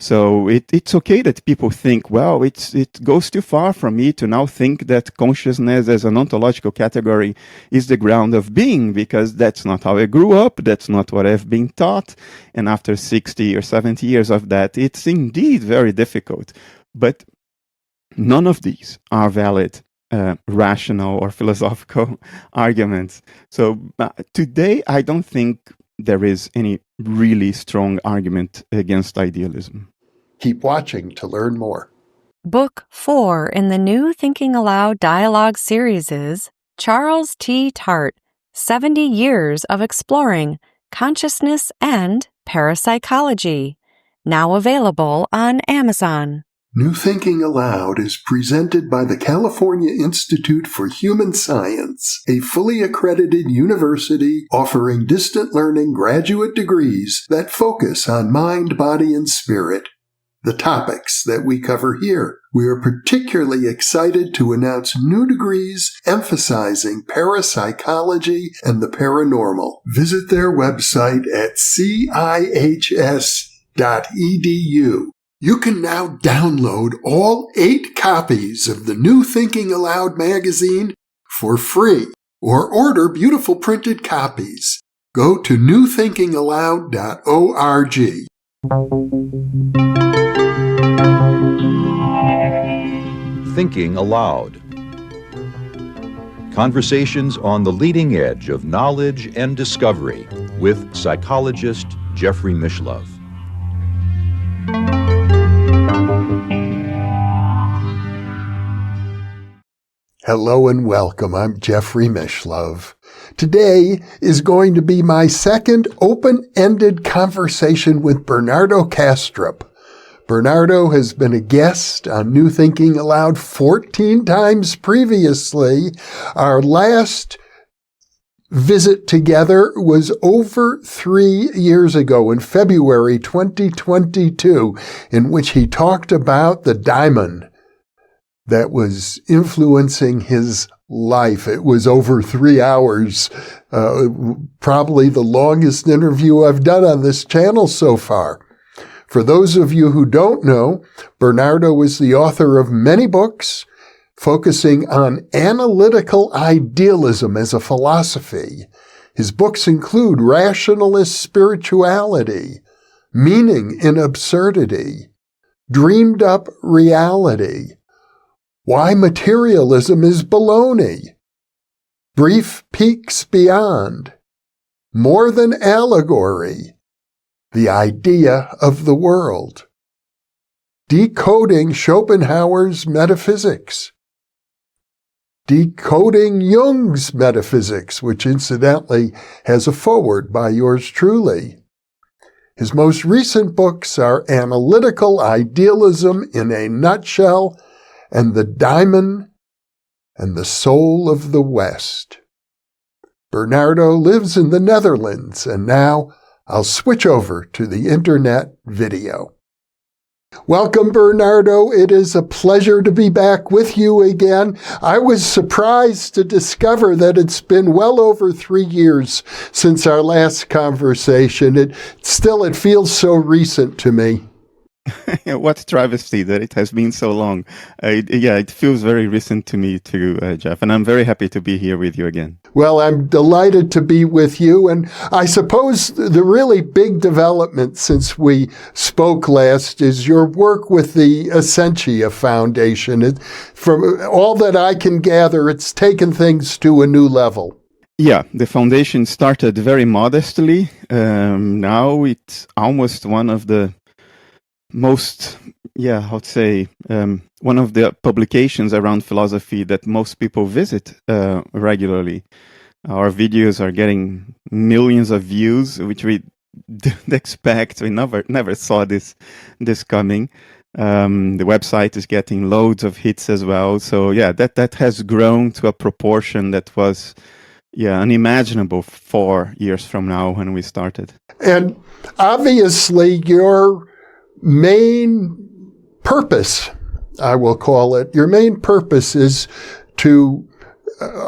So it's okay that people think, well, it goes too far for me to now think that consciousness as an ontological category is the ground of being, because that's not how I grew up, that's not what I've been taught. And after 60 or 70 years of that, it's indeed very difficult. But none of these are valid rational or philosophical arguments. So today, I don't think there is any really strong argument against idealism. Keep watching to learn more. Book 4 in the new Thinking Aloud dialogue series is Charles T. Tart, 70 Years of Exploring Consciousness and Parapsychology, now available on Amazon. New Thinking Aloud is presented by the California Institute for Human Science, a fully accredited university offering distant learning graduate degrees that focus on mind, body, and spirit. The topics that we cover here. We are particularly excited to announce new degrees emphasizing parapsychology and the paranormal. Visit their website at cihs.edu. You can now download all 8 copies of the New Thinking Aloud magazine for free, or order beautiful printed copies. Go to newthinkingaloud.org. Thinking Aloud. Conversations on the leading edge of knowledge and discovery with psychologist Jeffrey Mishlove. Hello and welcome. I'm Jeffrey Mishlove. Today is going to be my second open-ended conversation with Bernardo Kastrup. Bernardo has been a guest on New Thinking Aloud 14 times previously. Our last visit together was over 3 years ago in February 2022, in which he talked about the daimon that was influencing his life. It was over 3 hours, probably the longest interview I've done on this channel so far. For those of you who don't know, Bernardo is the author of many books focusing on analytical idealism as a philosophy. His books include Rationalist Spirituality, Meaning in Absurdity, Dreamed Up Reality, Why Materialism is Baloney, Brief Peeks Beyond, More Than Allegory, The Idea of the World, Decoding Schopenhauer's Metaphysics, Decoding Jung's Metaphysics, which incidentally has a foreword by yours truly. His most recent books are Analytical Idealism in a Nutshell and The Daimon and the Soul of the West. Bernardo lives in the Netherlands, and now I'll switch over to the internet video. Welcome, Bernardo. It is a pleasure to be back with you again. I was surprised to discover that it's been well over 3 years since our last conversation. It feels so recent to me. What travesty that it has been so long. It feels very recent to me too, Jeff, and I'm very happy to be here with you again. Well, I'm delighted to be with you, and I suppose the really big development since we spoke last is your work with the Essentia Foundation. From all that I can gather, it's taken things to a new level. Yeah, the foundation started very modestly. Now it's almost one of the most, one of the publications around philosophy that most people visit regularly. Our videos are getting millions of views, which we didn't expect. We never saw this coming. The website is getting loads of hits as well. So that has grown to a proportion that was unimaginable 4 years from now when we started. And obviously your main purpose, I will call it, your main purpose is to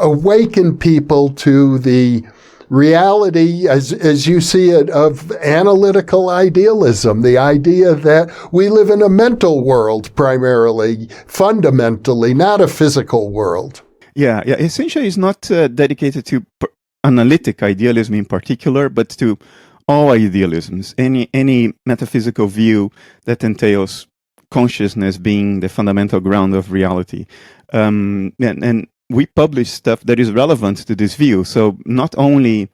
awaken people to the reality, as you see it, of analytical idealism, the idea that we live in a mental world primarily, fundamentally, not a physical world. Yeah. Essentia is not dedicated to analytic idealism in particular, but to all idealisms, any metaphysical view that entails consciousness being the fundamental ground of reality. And we publish stuff that is relevant to this view. So not only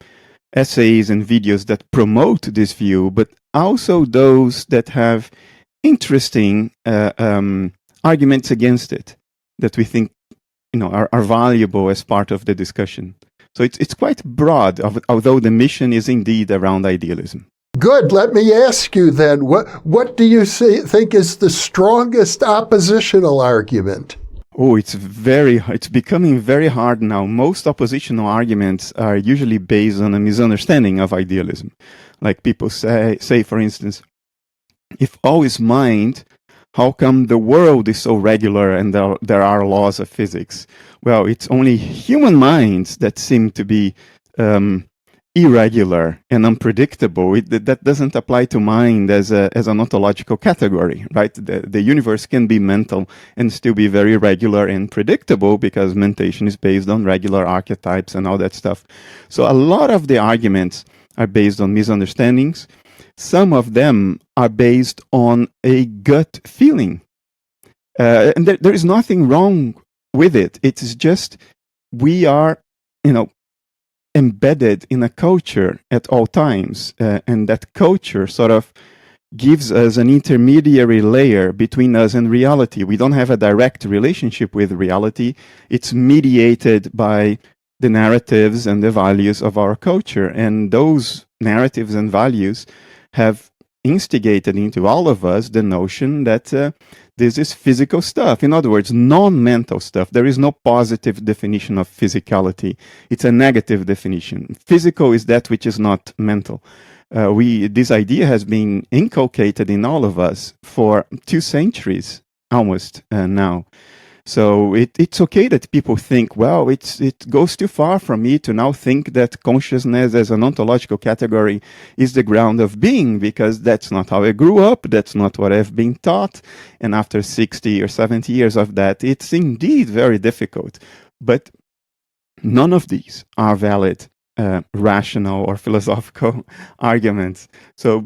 essays and videos that promote this view, but also those that have interesting arguments against it that we think are valuable as part of the discussion. So it's quite broad, although the mission is indeed around idealism. Good. Let me ask you then, what do you think is the strongest oppositional argument? Oh, it's becoming very hard now. Most oppositional arguments are usually based on a misunderstanding of idealism. Like people say, for instance, if all is mind, how come the world is so regular and there are laws of physics? Well, it's only human minds that seem to be irregular and unpredictable. That doesn't apply to mind as an ontological category, right? The universe can be mental and still be very regular and predictable because mentation is based on regular archetypes and all that stuff. So a lot of the arguments are based on misunderstandings. Some of them are based on a gut feeling. And there is nothing wrong with it. It's just we are, embedded in a culture at all times. And that culture sort of gives us an intermediary layer between us and reality. We don't have a direct relationship with reality. It's mediated by the narratives and the values of our culture. And those narratives and values have instigated into all of us the notion that this is physical stuff. In other words, non-mental stuff. There is no positive definition of physicality. It's a negative definition. Physical is that which is not mental. This idea has been inculcated in all of us for 2 centuries almost now. So it's okay that people think, well, it goes too far for me to now think that consciousness as an ontological category is the ground of being, because that's not how I grew up, that's not what I've been taught. And after 60 or 70 years of that, it's indeed very difficult. But none of these are valid rational or philosophical arguments. So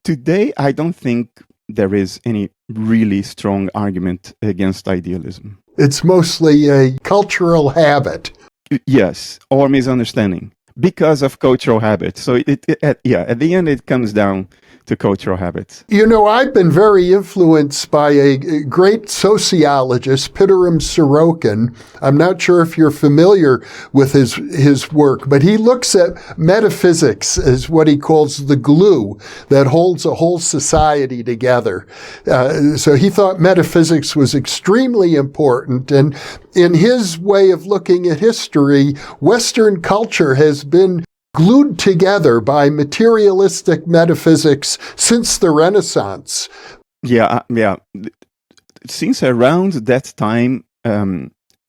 today, I don't think there is any really strong argument against idealism. It's mostly a cultural habit. Yes, or misunderstanding because of cultural habits. So at the end, it comes down to cultural habits. I've been very influenced by a great sociologist, Pitirim Sorokin. I'm not sure if you're familiar with his work, but he looks at metaphysics as what he calls the glue that holds a whole society together. So he thought metaphysics was extremely important. And in his way of looking at history, Western culture has been glued together by materialistic metaphysics since the Renaissance. Yeah. Since around that time,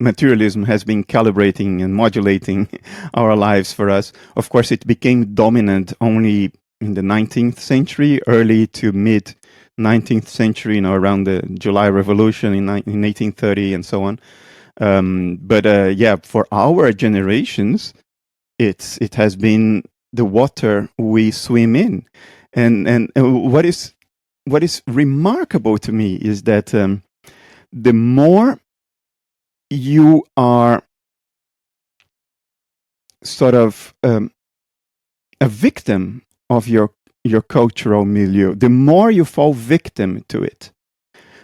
materialism has been calibrating and modulating our lives for us. Of course, it became dominant only in the 19th century, early to mid 19th century, around the July Revolution in 1830 and so on. But for our generations, it has been the water we swim in, and what is remarkable to me is that the more you are sort of a victim of your cultural milieu, the more you fall victim to it,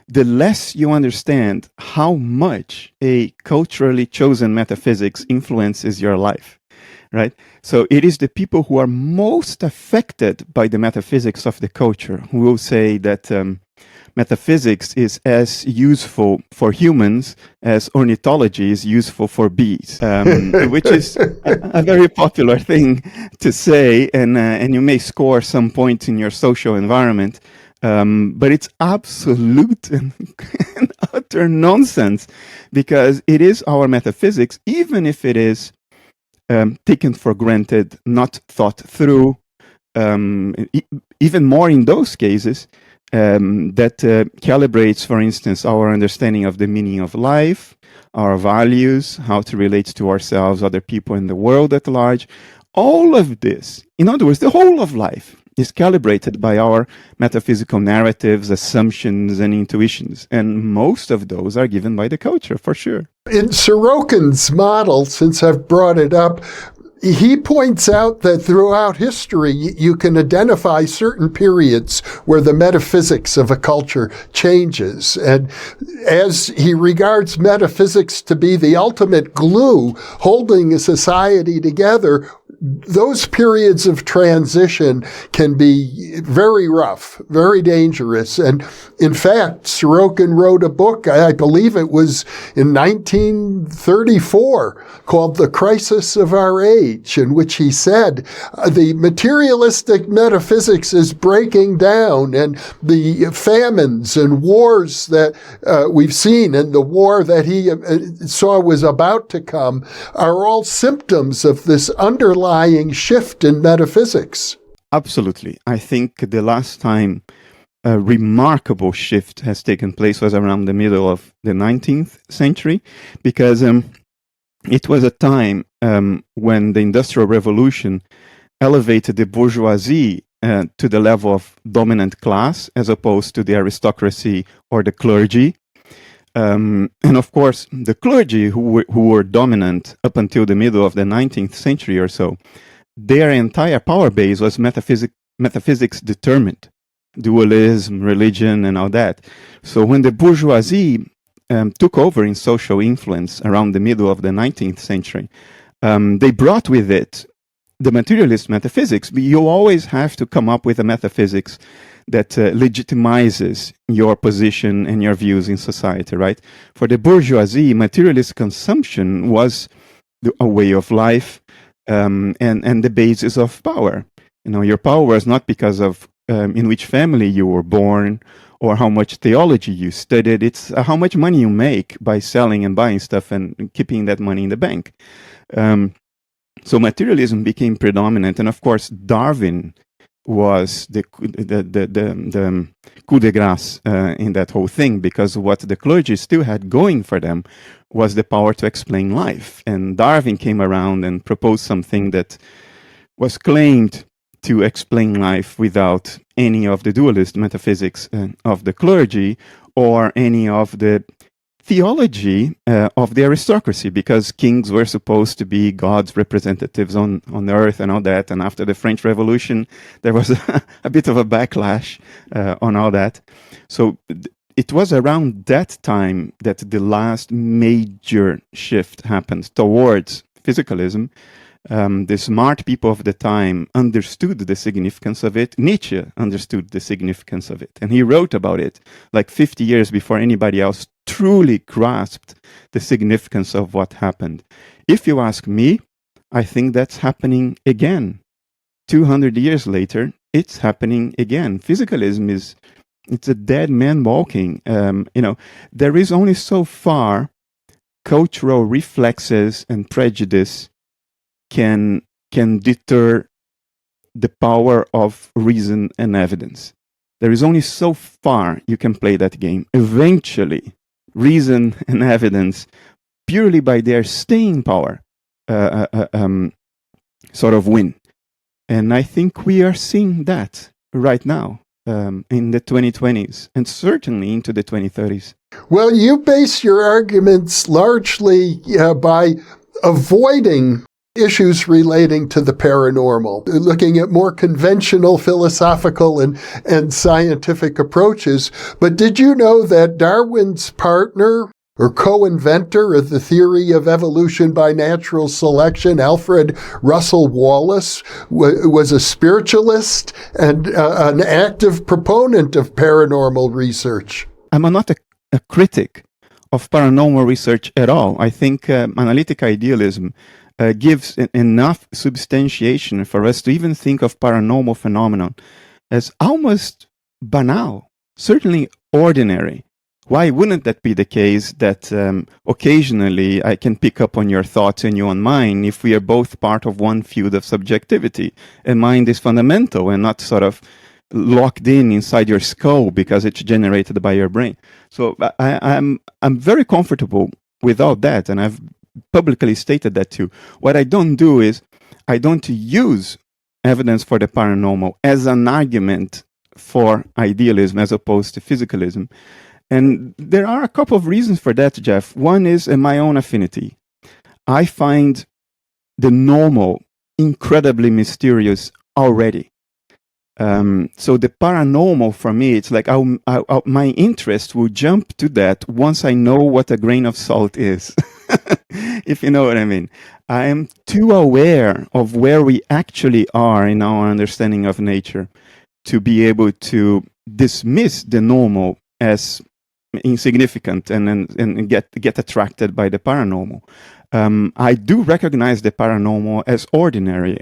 the less you understand how much a culturally chosen metaphysics influences your life. Right? So it is the people who are most affected by the metaphysics of the culture who will say that metaphysics is as useful for humans as ornithology is useful for bees, which is a very popular thing to say, and you may score some points in your social environment, but it's absolute and utter nonsense, because it is our metaphysics, even if it is taken for granted, not thought through. Even more in those cases, that calibrates, for instance, our understanding of the meaning of life, our values, how to relate to ourselves, other people, in the world at large. All of this, in other words, the whole of life is calibrated by our metaphysical narratives, assumptions, and intuitions. And most of those are given by the culture, for sure. In Sorokin's model, since I've brought it up, he points out that throughout history, you can identify certain periods where the metaphysics of a culture changes. And as he regards metaphysics to be the ultimate glue holding a society together, those periods of transition can be very rough, very dangerous. And in fact, Sorokin wrote a book, I believe it was in 1934, called The Crisis of Our Age, in which he said the materialistic metaphysics is breaking down, and the famines and wars that we've seen, and the war that he saw was about to come, are all symptoms of this underlying shift in metaphysics. Absolutely. I think the last time a remarkable shift has taken place was around the middle of the 19th century, because it was a time when the Industrial Revolution elevated the bourgeoisie to the level of dominant class as opposed to the aristocracy or the clergy. And of course, the clergy who were dominant up until the middle of the 19th century or so, their entire power base was metaphysics determined, dualism, religion, and all that. So when the bourgeoisie took over in social influence around the middle of the 19th century, they brought with it the materialist metaphysics. But you always have to come up with a metaphysics that legitimizes your position and your views in society, right? For the bourgeoisie, materialist consumption was a way of life, and the basis of power. You know, your power was not because of in which family you were born or how much theology you studied. It's how much money you make by selling and buying stuff and keeping that money in the bank. So materialism became predominant, and of course Darwin was the coup de grace in that whole thing, because what the clergy still had going for them was the power to explain life. And Darwin came around and proposed something that was claimed to explain life without any of the dualist metaphysics of the clergy or any of the theology of the aristocracy, because kings were supposed to be God's representatives on earth and all that. And after the French Revolution, there was a bit of a backlash on all that. So it was around that time that the last major shift happened towards physicalism. The smart people of the time understood the significance of it. Nietzsche understood the significance of it, and he wrote about it like 50 years before anybody else truly grasped the significance of what happened. If you ask me, I think that's happening again. 200 years later, it's happening again. Physicalism it's a dead man walking. There is only so far cultural reflexes and prejudice can deter the power of reason and evidence. There is only so far you can play that game. Eventually, reason and evidence, purely by their staying power, sort of win. And I think we are seeing that right now in the 2020s and certainly into the 2030s. Well, you base your arguments largely by avoiding issues relating to the paranormal, looking at more conventional philosophical and scientific approaches. But did you know that Darwin's partner or co-inventor of the theory of evolution by natural selection, Alfred Russel Wallace, was a spiritualist and an active proponent of paranormal research? I'm not a critic of paranormal research at all. I think analytic idealism gives enough substantiation for us to even think of paranormal phenomenon as almost banal, certainly ordinary, why wouldn't that be the case that occasionally I can pick up on your thoughts and you on mine if we are both part of one field of subjectivity, and mind is fundamental and not sort of locked in inside your skull because it's generated by your brain. So I'm very comfortable without that, and I've publicly stated that too. What I don't do is I don't use evidence for the paranormal as an argument for idealism as opposed to physicalism. And there are a couple of reasons for that, Jeff. One is in my own affinity. I find the normal incredibly mysterious already. So the paranormal for me, it's like my interest will jump to that once I know what a grain of salt is, if you know what I mean. I am too aware of where we actually are in our understanding of nature to be able to dismiss the normal as insignificant and get attracted by the paranormal. I do recognize the paranormal as ordinary.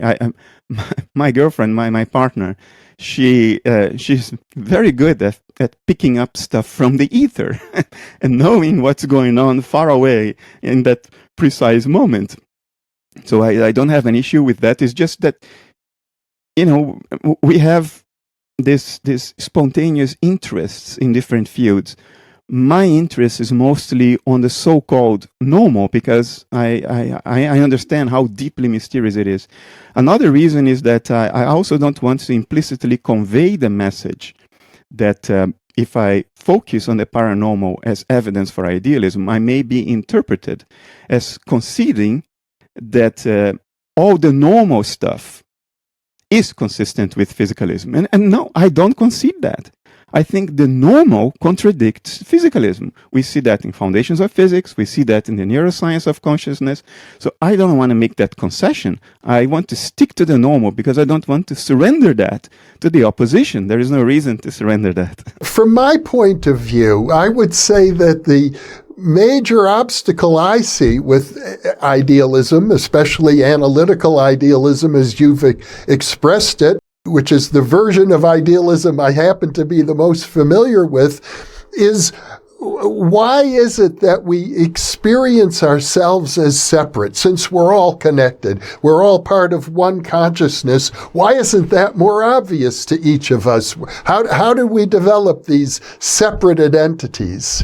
My girlfriend, my partner, she's very good at picking up stuff from the ether and knowing what's going on far away in that precise moment. So I don't have an issue with that. It's just that, we have this spontaneous interests in different fields. My interest is mostly on the so-called normal because I understand how deeply mysterious it is. Another reason is that I also don't want to implicitly convey the message that if I focus on the paranormal as evidence for idealism, I may be interpreted as conceding that all the normal stuff is consistent with physicalism. And no, I don't concede that. I think the normal contradicts physicalism. We see that in Foundations of Physics. We see that in the neuroscience of consciousness. So I don't want to make that concession. I want to stick to the normal because I don't want to surrender that to the opposition. There is no reason to surrender that. From my point of view, I would say that the major obstacle I see with idealism, especially analytical idealism as you've expressed it, which is the version of idealism I happen to be the most familiar with, is why is it that we experience ourselves as separate? Since we're all connected, we're all part of one consciousness, why isn't that more obvious to each of us? How do we develop these separated entities?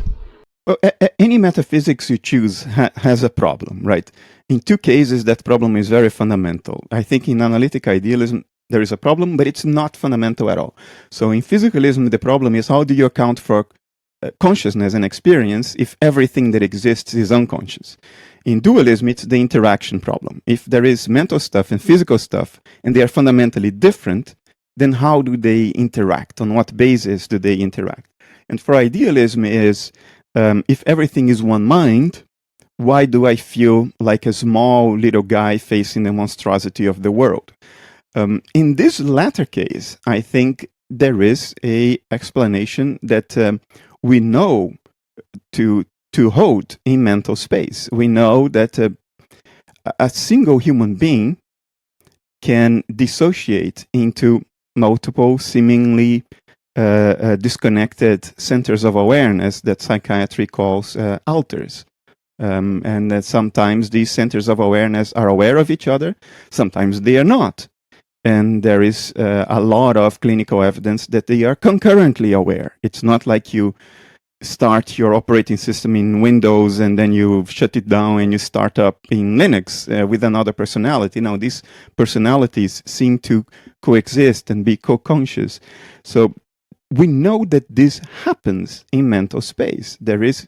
Well, any metaphysics you choose has a problem, right? In two cases, that problem is very fundamental. I think in analytic idealism, there is a problem, but it's not fundamental at all. So in physicalism, the problem is how do you account for consciousness and experience if everything that exists is unconscious? In dualism, it's the interaction problem. If there is mental stuff and physical stuff, and they are fundamentally different, then how do they interact? On what basis do they interact? And for idealism is, if everything is one mind, why do I feel like a small little guy facing the monstrosity of the world? In this latter case, I think there is a explanation that we know to hold in mental space. We know that a single human being can dissociate into multiple seemingly disconnected centers of awareness that psychiatry calls alters. And that sometimes these centers of awareness are aware of each other, sometimes they are not. And there is a lot of clinical evidence that they are concurrently aware. It's not like you start your operating system in Windows and then you shut it down and you start up in Linux with another personality. Now, these personalities seem to coexist and be co-conscious. So we know that this happens in mental space. There is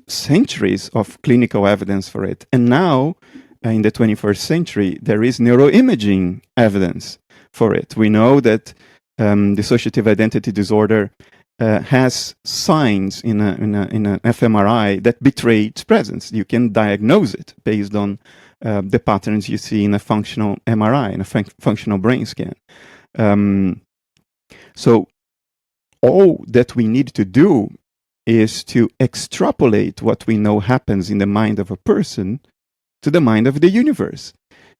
centuries of clinical evidence for it. And now, in the 21st century, there is neuroimaging evidence for it. We know that dissociative identity disorder has signs in an fMRI that betray its presence. You can diagnose it based on the patterns you see in a functional MRI, in a functional brain scan. So all that we need to do is to extrapolate what we know happens in the mind of a person to the mind of the universe.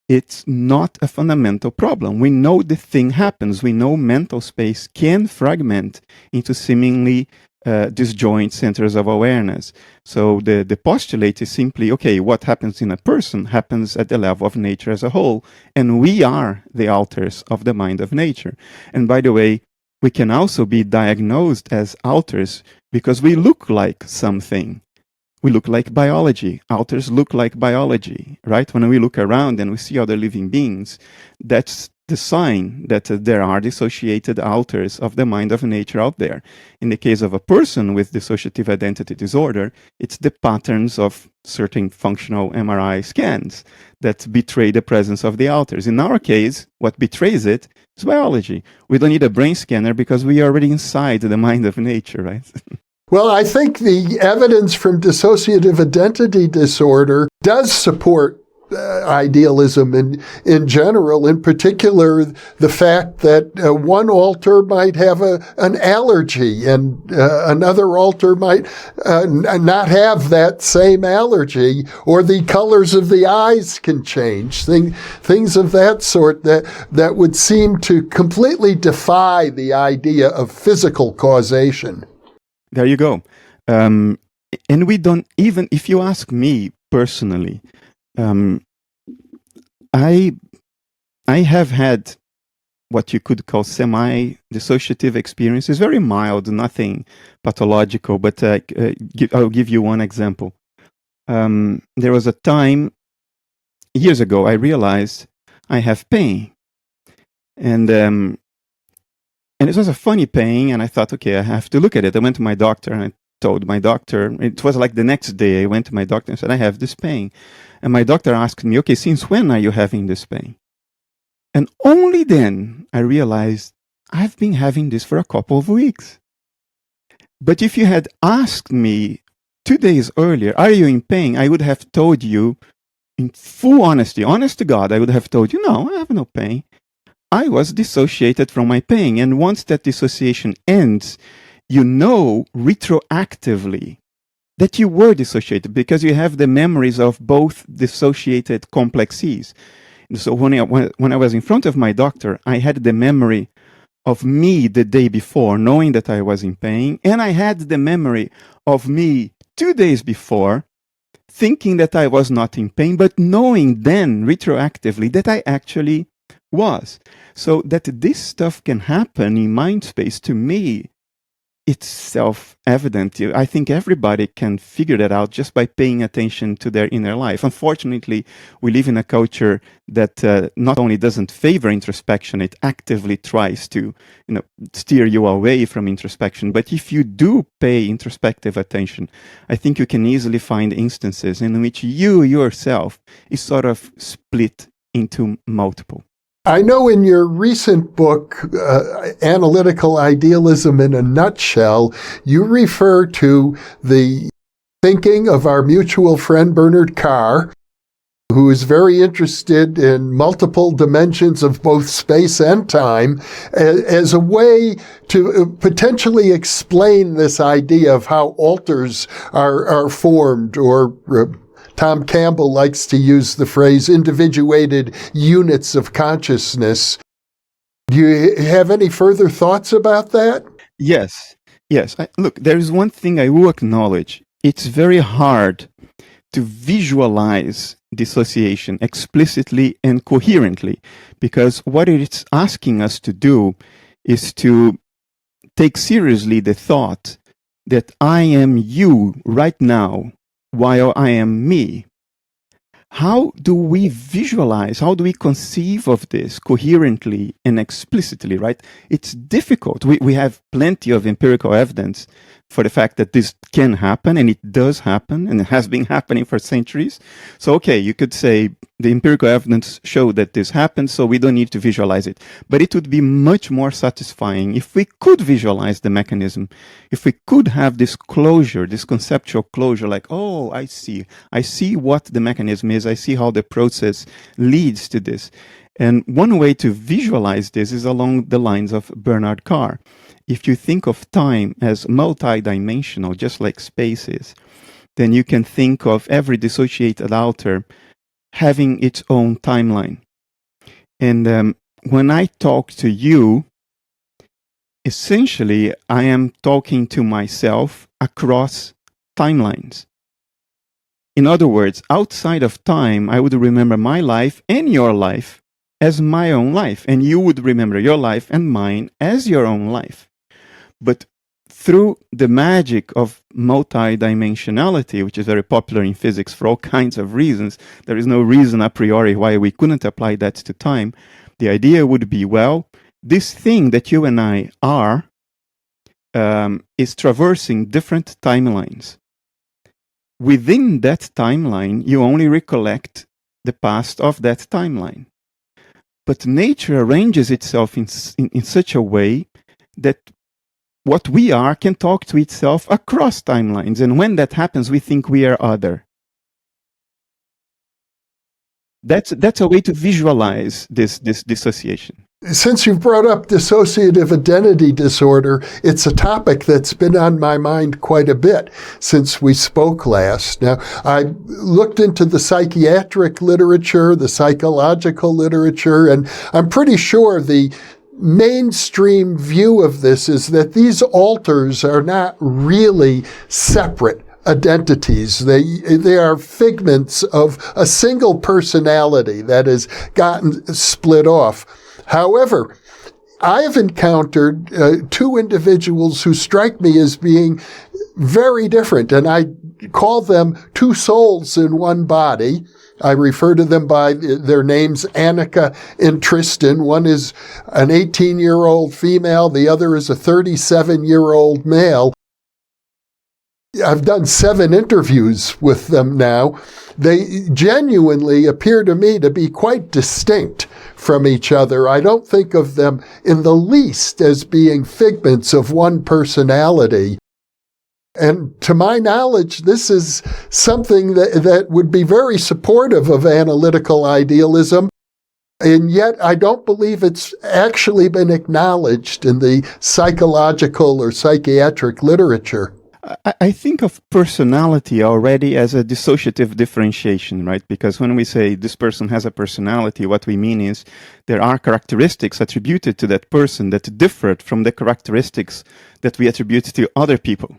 It's not a fundamental problem. We know the thing happens. We know mental space can fragment into seemingly disjoint centers of awareness. So the postulate is simply, okay, what happens in a person happens at the level of nature as a whole, and we are the alters of the mind of nature. And by the way, we can also be diagnosed as alters because we look like something. We look like biology. Alters look like biology, right? When we look around and we see other living beings, that's the sign that there are dissociated alters of the mind of nature out there. In the case of a person with dissociative identity disorder, it's the patterns of certain functional MRI scans that betray the presence of the alters. In our case, what betrays it is biology. We don't need a brain scanner because we are already inside the mind of nature, right? Well, I think the evidence from dissociative identity disorder does support idealism in general, in particular the fact that one alter might have an allergy and another alter might not have that same allergy, or the colors of the eyes can change, things of that sort that would seem to completely defy the idea of physical causation. There you go. And we don't, even if you ask me personally, I have had what you could call semi-dissociative experiences, very mild, nothing pathological, but I'll give you one example. There was a time, years ago, I realized I have pain. And it was a funny pain, and I thought, okay, I have to look at it. I went to my doctor, and I told my doctor, it was like the next day, I went to my doctor and said, I have this pain. And my doctor asked me, okay, since when are you having this pain? And only then I realized I've been having this for a couple of weeks. But if you had asked me 2 days earlier, are you in pain? I would have told you in full honesty, honest to God, I would have told you, no, I have no pain. I was dissociated from my pain. And once that dissociation ends, you know retroactively that you were dissociated because you have the memories of both dissociated complexes. And so when I was in front of my doctor, I had the memory of me the day before, knowing that I was in pain, and I had the memory of me 2 days before, thinking that I was not in pain, but knowing then retroactively that I actually was. So that this stuff can happen in mind space, to me, it's self-evident. I think everybody can figure that out just by paying attention to their inner life. Unfortunately, we live in a culture that not only doesn't favor introspection, it actively tries to, steer you away from introspection. But if you do pay introspective attention, I think you can easily find instances in which you yourself is sort of split into multiple. I know in your recent book, Analytical Idealism in a Nutshell, you refer to the thinking of our mutual friend Bernard Carr, who is very interested in multiple dimensions of both space and time, as a way to potentially explain this idea of how alters are formed, or Tom Campbell likes to use the phrase individuated units of consciousness. Do you have any further thoughts about that? Yes. Look, there is one thing I will acknowledge. It's very hard to visualize dissociation explicitly and coherently, because what it's asking us to do is to take seriously the thought that I am you right now, while I am me. How do we visualize, how do we conceive of this coherently and explicitly, right? It's difficult. We have plenty of empirical evidence for the fact that this can happen, and it does happen, and it has been happening for centuries. So, okay, you could say the empirical evidence show that this happens, so we don't need to visualize it. But it would be much more satisfying if we could visualize the mechanism, if we could have this closure, this conceptual closure, like, oh, I see what the mechanism is, I see how the process leads to this. And one way to visualize this is along the lines of Bernard Carr. If you think of time as multidimensional, just like space is, then you can think of every dissociated alter having its own timeline. And when I talk to you, essentially, I am talking to myself across timelines. In other words, outside of time, I would remember my life and your life as my own life, and you would remember your life and mine as your own life. But through the magic of multidimensionality, which is very popular in physics for all kinds of reasons, there is no reason a priori why we couldn't apply that to time. The idea would be, well, this thing that you and I are is traversing different timelines. Within that timeline, you only recollect the past of that timeline. But nature arranges itself in such a way that what we are can talk to itself across timelines. And when that happens, we think we are other. That's a way to visualize this dissociation. Since you've brought up dissociative identity disorder, it's a topic that's been on my mind quite a bit since we spoke last. Now, I looked into the psychiatric literature, the psychological literature, and I'm pretty sure the mainstream view of this is that these alters are not really separate identities. They are figments of a single personality that has gotten split off. However, I have encountered two individuals who strike me as being very different, and I call them two souls in one body. I refer to them by their names, Annika and Tristan. One is an 18-year-old female. The other is a 37-year-old male. I've done 7 interviews with them now. They genuinely appear to me to be quite distinct from each other. I don't think of them in the least as being figments of one personality. And to my knowledge, this is something that would be very supportive of analytical idealism. And yet I don't believe it's actually been acknowledged in the psychological or psychiatric literature. I think of personality already as a dissociative differentiation, right? Because when we say this person has a personality, what we mean is there are characteristics attributed to that person that differ from the characteristics that we attribute to other people,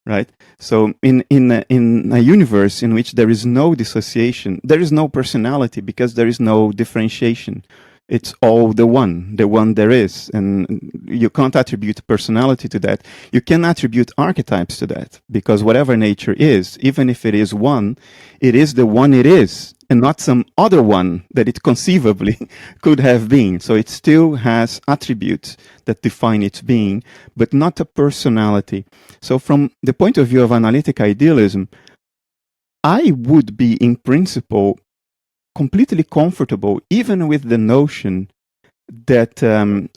right? So in a universe in which there is no dissociation, there is no personality because there is no differentiation. It's all the one there is. And you can't attribute personality to that. You can attribute archetypes to that, because whatever nature is, even if it is one, it is the one it is, and not some other one that it conceivably could have been. So it still has attributes that define its being, but not a personality. So from the point of view of analytic idealism, I would be, in principle, completely comfortable even with the notion that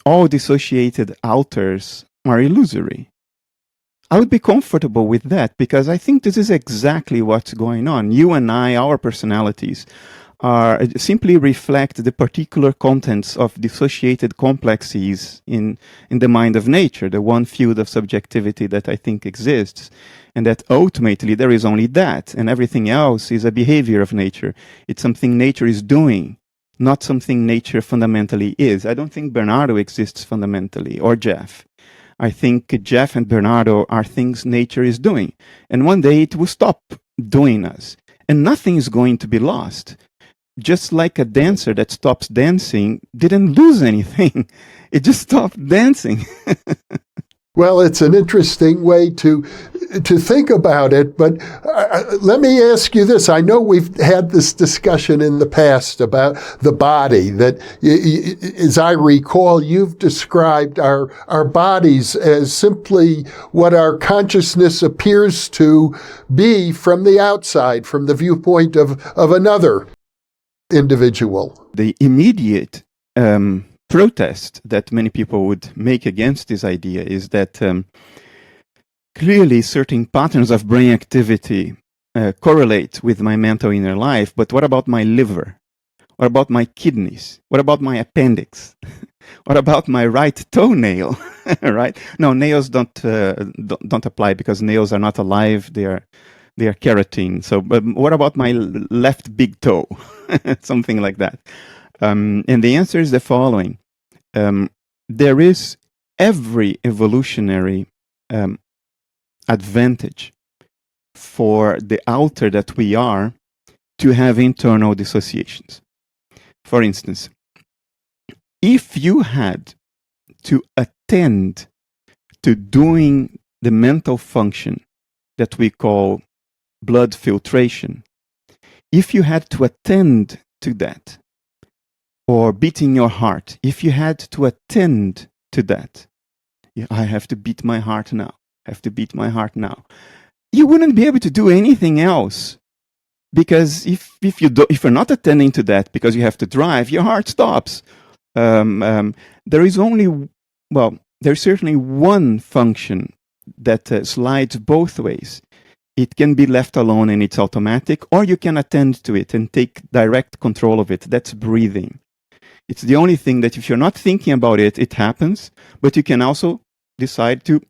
all dissociated alters are illusory. I would be comfortable with that because I think this is exactly what's going on. You and I, our personalities, are simply reflect the particular contents of dissociated complexes in the mind of nature, the one field of subjectivity that I think exists, and that ultimately there is only that, and everything else is a behavior of nature. It's something nature is doing, not something nature fundamentally is. I don't think Bernardo exists fundamentally, or Jeff. I think Jeff and Bernardo are things nature is doing, and one day it will stop doing us, and nothing is going to be lost. Just like a dancer that stops dancing didn't lose anything. It just stopped dancing. Well, it's an interesting way to think about it, but let me ask you this. I know we've had this discussion in the past about the body, that, as I recall, you've described our bodies as simply what our consciousness appears to be from the outside, from the viewpoint of another individual. The immediate protest that many people would make against this idea is that clearly certain patterns of brain activity correlate with my mental inner life, but what about my liver? What about my kidneys? What about my appendix? What about my right toenail? Right? No, nails don't apply because nails are not alive. They are keratin. So, but what about my left big toe? Something like that. And the answer is the following. There is every evolutionary advantage for the outer that we are to have internal dissociations. For instance, if you had to attend to doing the mental function that we call blood filtration, if you had to attend to that, or beating your heart, if you had to attend to that, I have to beat my heart now, I have to beat my heart now, you wouldn't be able to do anything else. Because if you're not attending to that because you have to drive, your heart stops. There's certainly one function that slides both ways. It can be left alone and it's automatic, or you can attend to it and take direct control of it. That's breathing. It's the only thing that if you're not thinking about it, it happens, but you can also decide to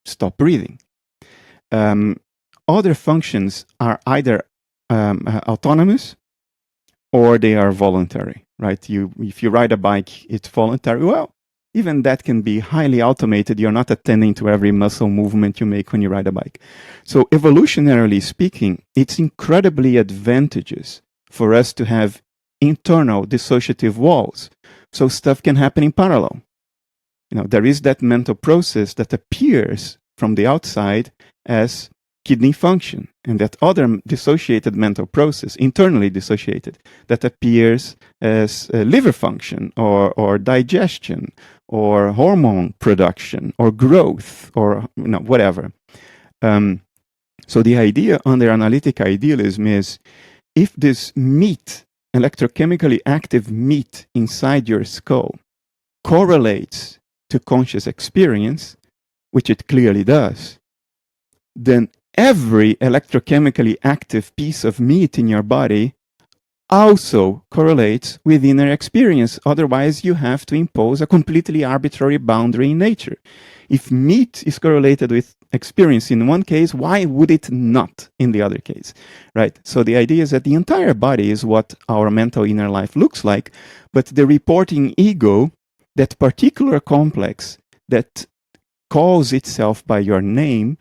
stop breathing. Other functions are either autonomous or they are voluntary, right? If you ride a bike, it's voluntary. Well, even that can be highly automated. You're not attending to every muscle movement you make when you ride a bike. So evolutionarily speaking, it's incredibly advantageous for us to have internal dissociative walls. So stuff can happen in parallel. There is that mental process that appears from the outside as kidney function, and that other dissociated mental process, internally dissociated, that appears as liver function or digestion or hormone production or growth or whatever. So the idea under analytic idealism is if this meat, electrochemically active meat inside your skull, correlates to conscious experience, which it clearly does, then every electrochemically active piece of meat in your body also correlates with inner experience. Otherwise, you have to impose a completely arbitrary boundary in nature. If meat is correlated with experience in one case, why would it not in the other case? Right? So the idea is that the entire body is what our mental inner life looks like, but the reporting ego, that particular complex that calls itself by your name,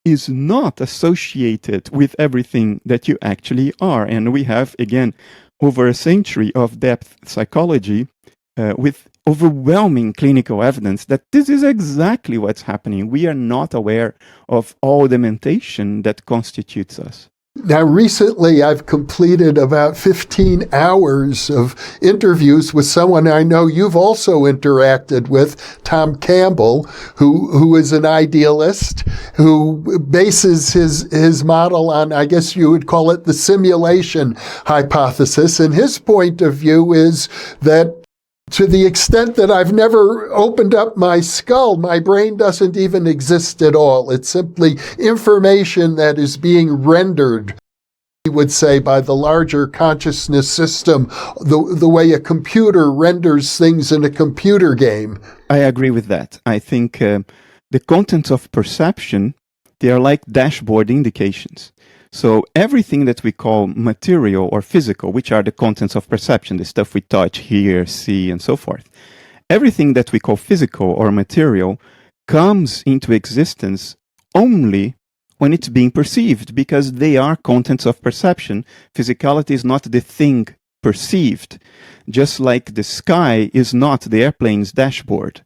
is not associated with everything that you actually are. And we have, again, over a century of depth psychology with overwhelming clinical evidence that this is exactly what's happening. We are not aware of all the mentation that constitutes us. Now, recently, I've completed about 15 hours of interviews with someone I know you've also interacted with, Tom Campbell, who is an idealist, who bases his model on, I guess you would call it the simulation hypothesis. And his point of view is that to the extent that I've never opened up my skull, my brain doesn't even exist at all. It's simply information that is being rendered, we would say, by the larger consciousness system, the way a computer renders things in a computer game. I agree with that. I think the contents of perception, they are like dashboard indications. So everything that we call material or physical, which are the contents of perception, the stuff we touch, hear, see, and so forth, everything that we call physical or material comes into existence only when it's being perceived, because they are contents of perception. Physicality is not the thing perceived, just like the sky is not the airplane's dashboard.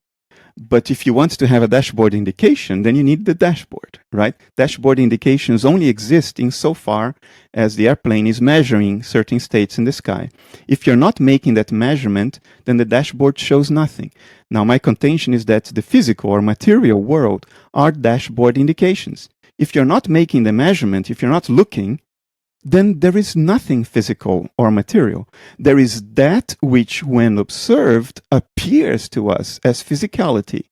But if you want to have a dashboard indication, then you need the dashboard, right? Dashboard indications only exist insofar as the airplane is measuring certain states in the sky. If you're not making that measurement, then the dashboard shows nothing. Now, my contention is that the physical or material world are dashboard indications. If you're not making the measurement, if you're not looking, then there is nothing physical or material. There is that which, when observed, appears to us as physicality.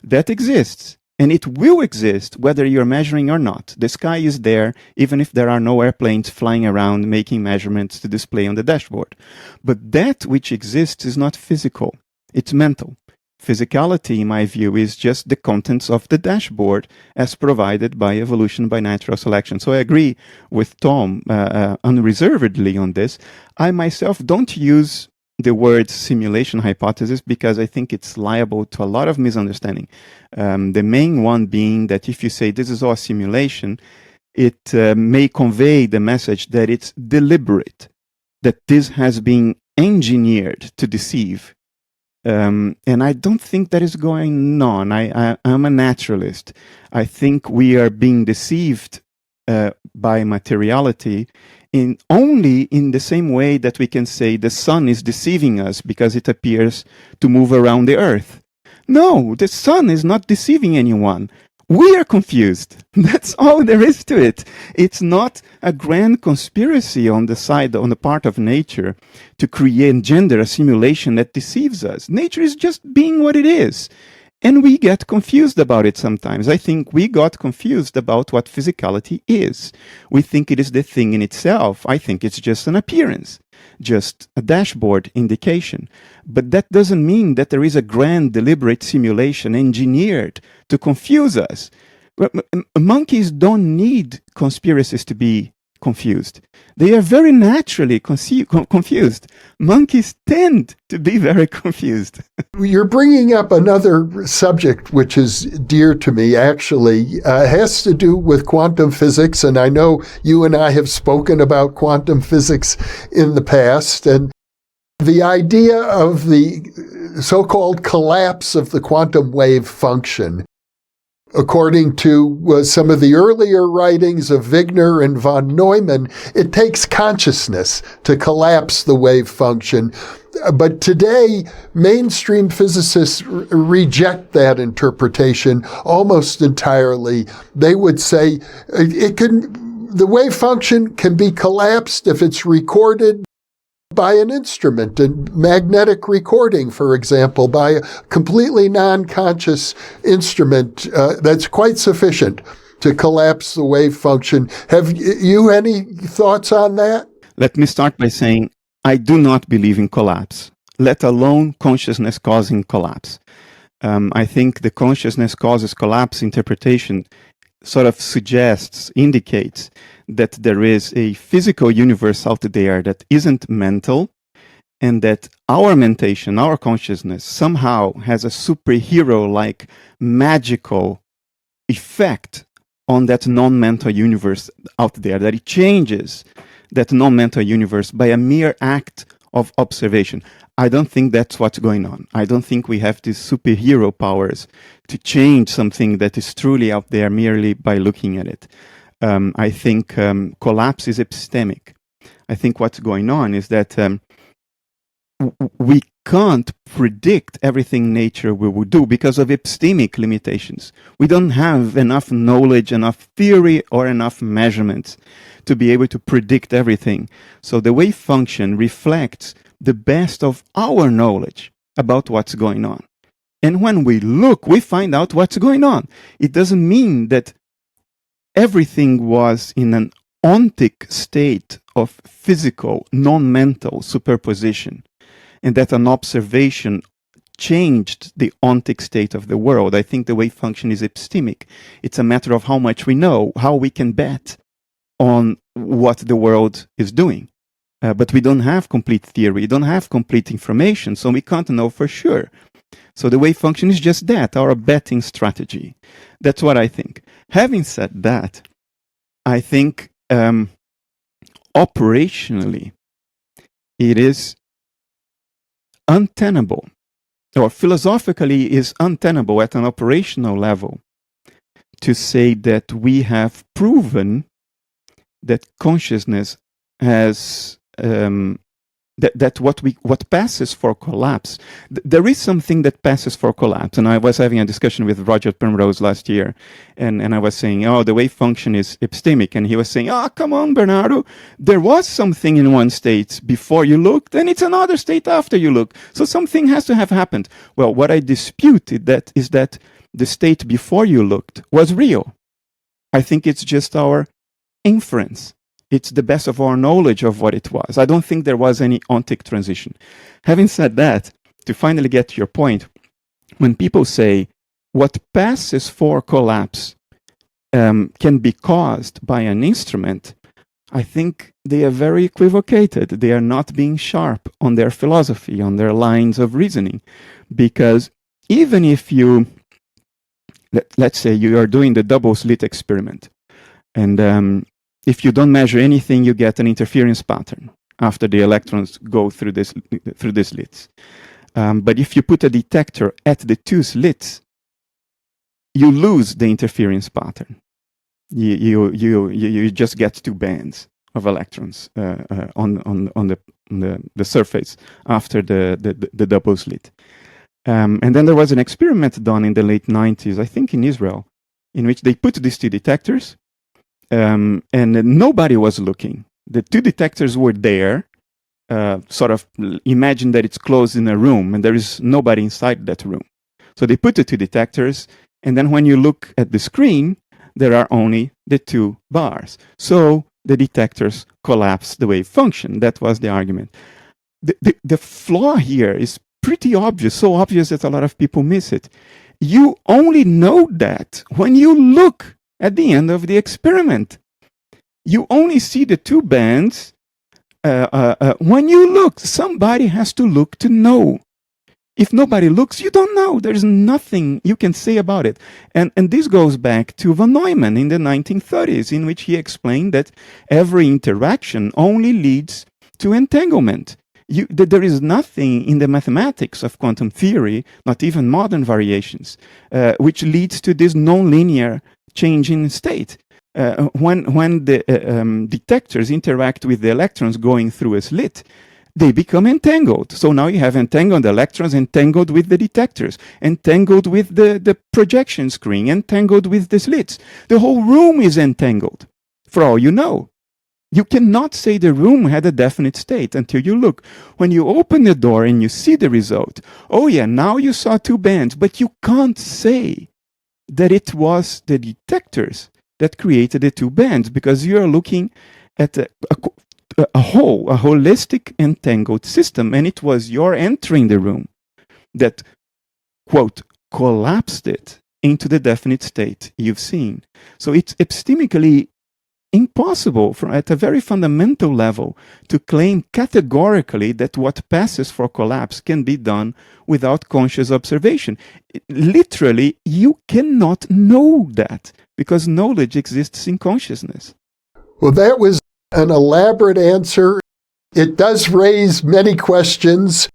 That exists, and it will exist whether you're measuring or not. The sky is there, even if there are no airplanes flying around making measurements to display on the dashboard. But that which exists is not physical, it's mental. Physicality, in my view, is just the contents of the dashboard as provided by evolution by natural selection. So I agree with Tom unreservedly on this. I myself don't use the word simulation hypothesis because I think it's liable to a lot of misunderstanding. The main one being that if you say this is all simulation, it may convey the message that it's deliberate, that this has been engineered to deceive. And I don't think that is going on. I'm a naturalist. I think we are being deceived by materiality only in the same way that we can say the sun is deceiving us because it appears to move around the earth. No, the sun is not deceiving anyone. We are confused. That's all there is to it. It's not a grand conspiracy on the part of nature to create and gender a simulation that deceives us. Nature is just being what it is. And we get confused about it sometimes. I think we got confused about what physicality is. We think it is the thing in itself. I think it's just an appearance, just a dashboard indication. But that doesn't mean that there is a grand, deliberate simulation engineered to confuse us. Monkeys don't need conspiracies to be confused. They are very naturally confused. Monkeys tend to be very confused. You're bringing up another subject which is dear to me, actually. Has to do with quantum physics, and I know you and I have spoken about quantum physics in the past, and the idea of the so-called collapse of the quantum wave function. According to some of the earlier writings of Wigner and von Neumann, it takes consciousness to collapse the wave function. But today, mainstream physicists reject that interpretation almost entirely. They would say the wave function can be collapsed if it's recorded by an instrument, a magnetic recording, for example, by a completely non-conscious instrument. That's quite sufficient to collapse the wave function. Have you any thoughts on that? Let me start by saying I do not believe in collapse, let alone consciousness causing collapse. I think the consciousness causes collapse interpretation sort of indicates that there is a physical universe out there that isn't mental, and that our mentation, our consciousness, somehow has a superhero-like magical effect on that non-mental universe out there, that it changes that non-mental universe by a mere act of observation. I don't think that's what's going on. I don't think we have these superhero powers to change something that is truly out there merely by looking at it. I think collapse is epistemic. I think what's going on is that we can't predict everything nature will do because of epistemic limitations. We don't have enough knowledge, enough theory, or enough measurements to be able to predict everything. So the wave function reflects the best of our knowledge about what's going on. And when we look, we find out what's going on. It doesn't mean that everything was in an ontic state of physical, non-mental superposition, and that an observation changed the ontic state of the world. I think the wave function is epistemic. It's a matter of how much we know, how we can bet on what the world is doing. But we don't have complete theory, we don't have complete information, so we can't know for sure. So the wave function is just that, our betting strategy. That's what I think. Having said that, I think operationally it is untenable, or philosophically is untenable at an operational level, to say that we have proven that consciousness has that what passes for collapse. There is something that passes for collapse, and I was having a discussion with Roger Penrose last year, and I was saying, oh, the wave function is epistemic, and he was saying, oh, come on, Bernardo, there was something in one state before you looked, and it's another state after you look, so something has to have happened. Well, what I disputed is that the state before you looked was real. I think it's just our inference. It's the best of our knowledge of what it was. I don't think there was any ontic transition. Having said that, to finally get to your point, when people say what passes for collapse can be caused by an instrument, I think they are very equivocated. They are not being sharp on their philosophy, on their lines of reasoning. Because even if you, let's say you are doing the double slit experiment, and if you don't measure anything, you get an interference pattern after the electrons go through the slits. But if you put a detector at the two slits, you lose the interference pattern. You just get two bands of electrons on the surface after the double slit. And then there was an experiment done in the late 90s, I think in Israel, in which they put these two detectors, and nobody was looking. The two detectors were there. Sort of imagine that it's closed in a room and there is nobody inside that room. So they put the two detectors, and then when you look at the screen, there are only the two bars. So the detectors collapse the wave function. That was the argument. The flaw here is pretty obvious, so obvious that a lot of people miss it. You only know that when you look at the end of the experiment. You only see the two bands. When you look, somebody has to look to know. If nobody looks, you don't know. There's nothing you can say about it. And this goes back to von Neumann in the 1930s, in which he explained that every interaction only leads to entanglement. There is nothing in the mathematics of quantum theory, not even modern variations, which leads to this nonlinear change in state. When the detectors interact with the electrons going through a slit, they become entangled. So now you have entangled electrons, entangled with the detectors, entangled with the projection screen, entangled with the slits. The whole room is entangled, for all you know. You cannot say the room had a definite state until you look. When you open the door and you see the result, oh yeah, now you saw two bands, but you can't say that it was the detectors that created the two bands, because you are looking at a holistic entangled system, and it was your entering the room that, quote, collapsed it into the definite state you've seen. So it's epistemically impossible at a very fundamental level to claim categorically that what passes for collapse can be done without conscious observation. Literally, you cannot know that, because knowledge exists in consciousness. Well, that was an elaborate answer. It does raise many questions,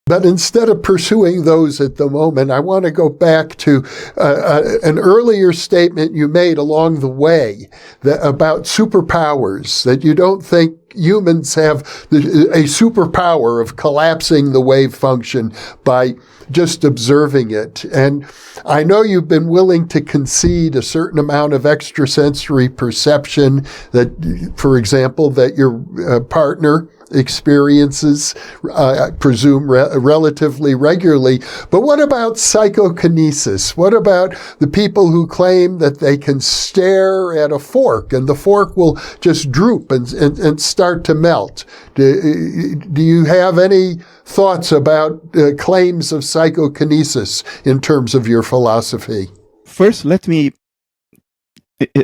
but instead of pursuing those at the moment, I want to go back to an earlier statement you made along the way about superpowers, that you don't think humans have a superpower of collapsing the wave function by just observing it. And I know you've been willing to concede a certain amount of extrasensory perception that, for example, that your partner experiences, I presume, relatively regularly. But what about psychokinesis? What about the people who claim that they can stare at a fork and the fork will just droop and start to melt? Do you have any thoughts about claims of psychokinesis in terms of your philosophy? First, let me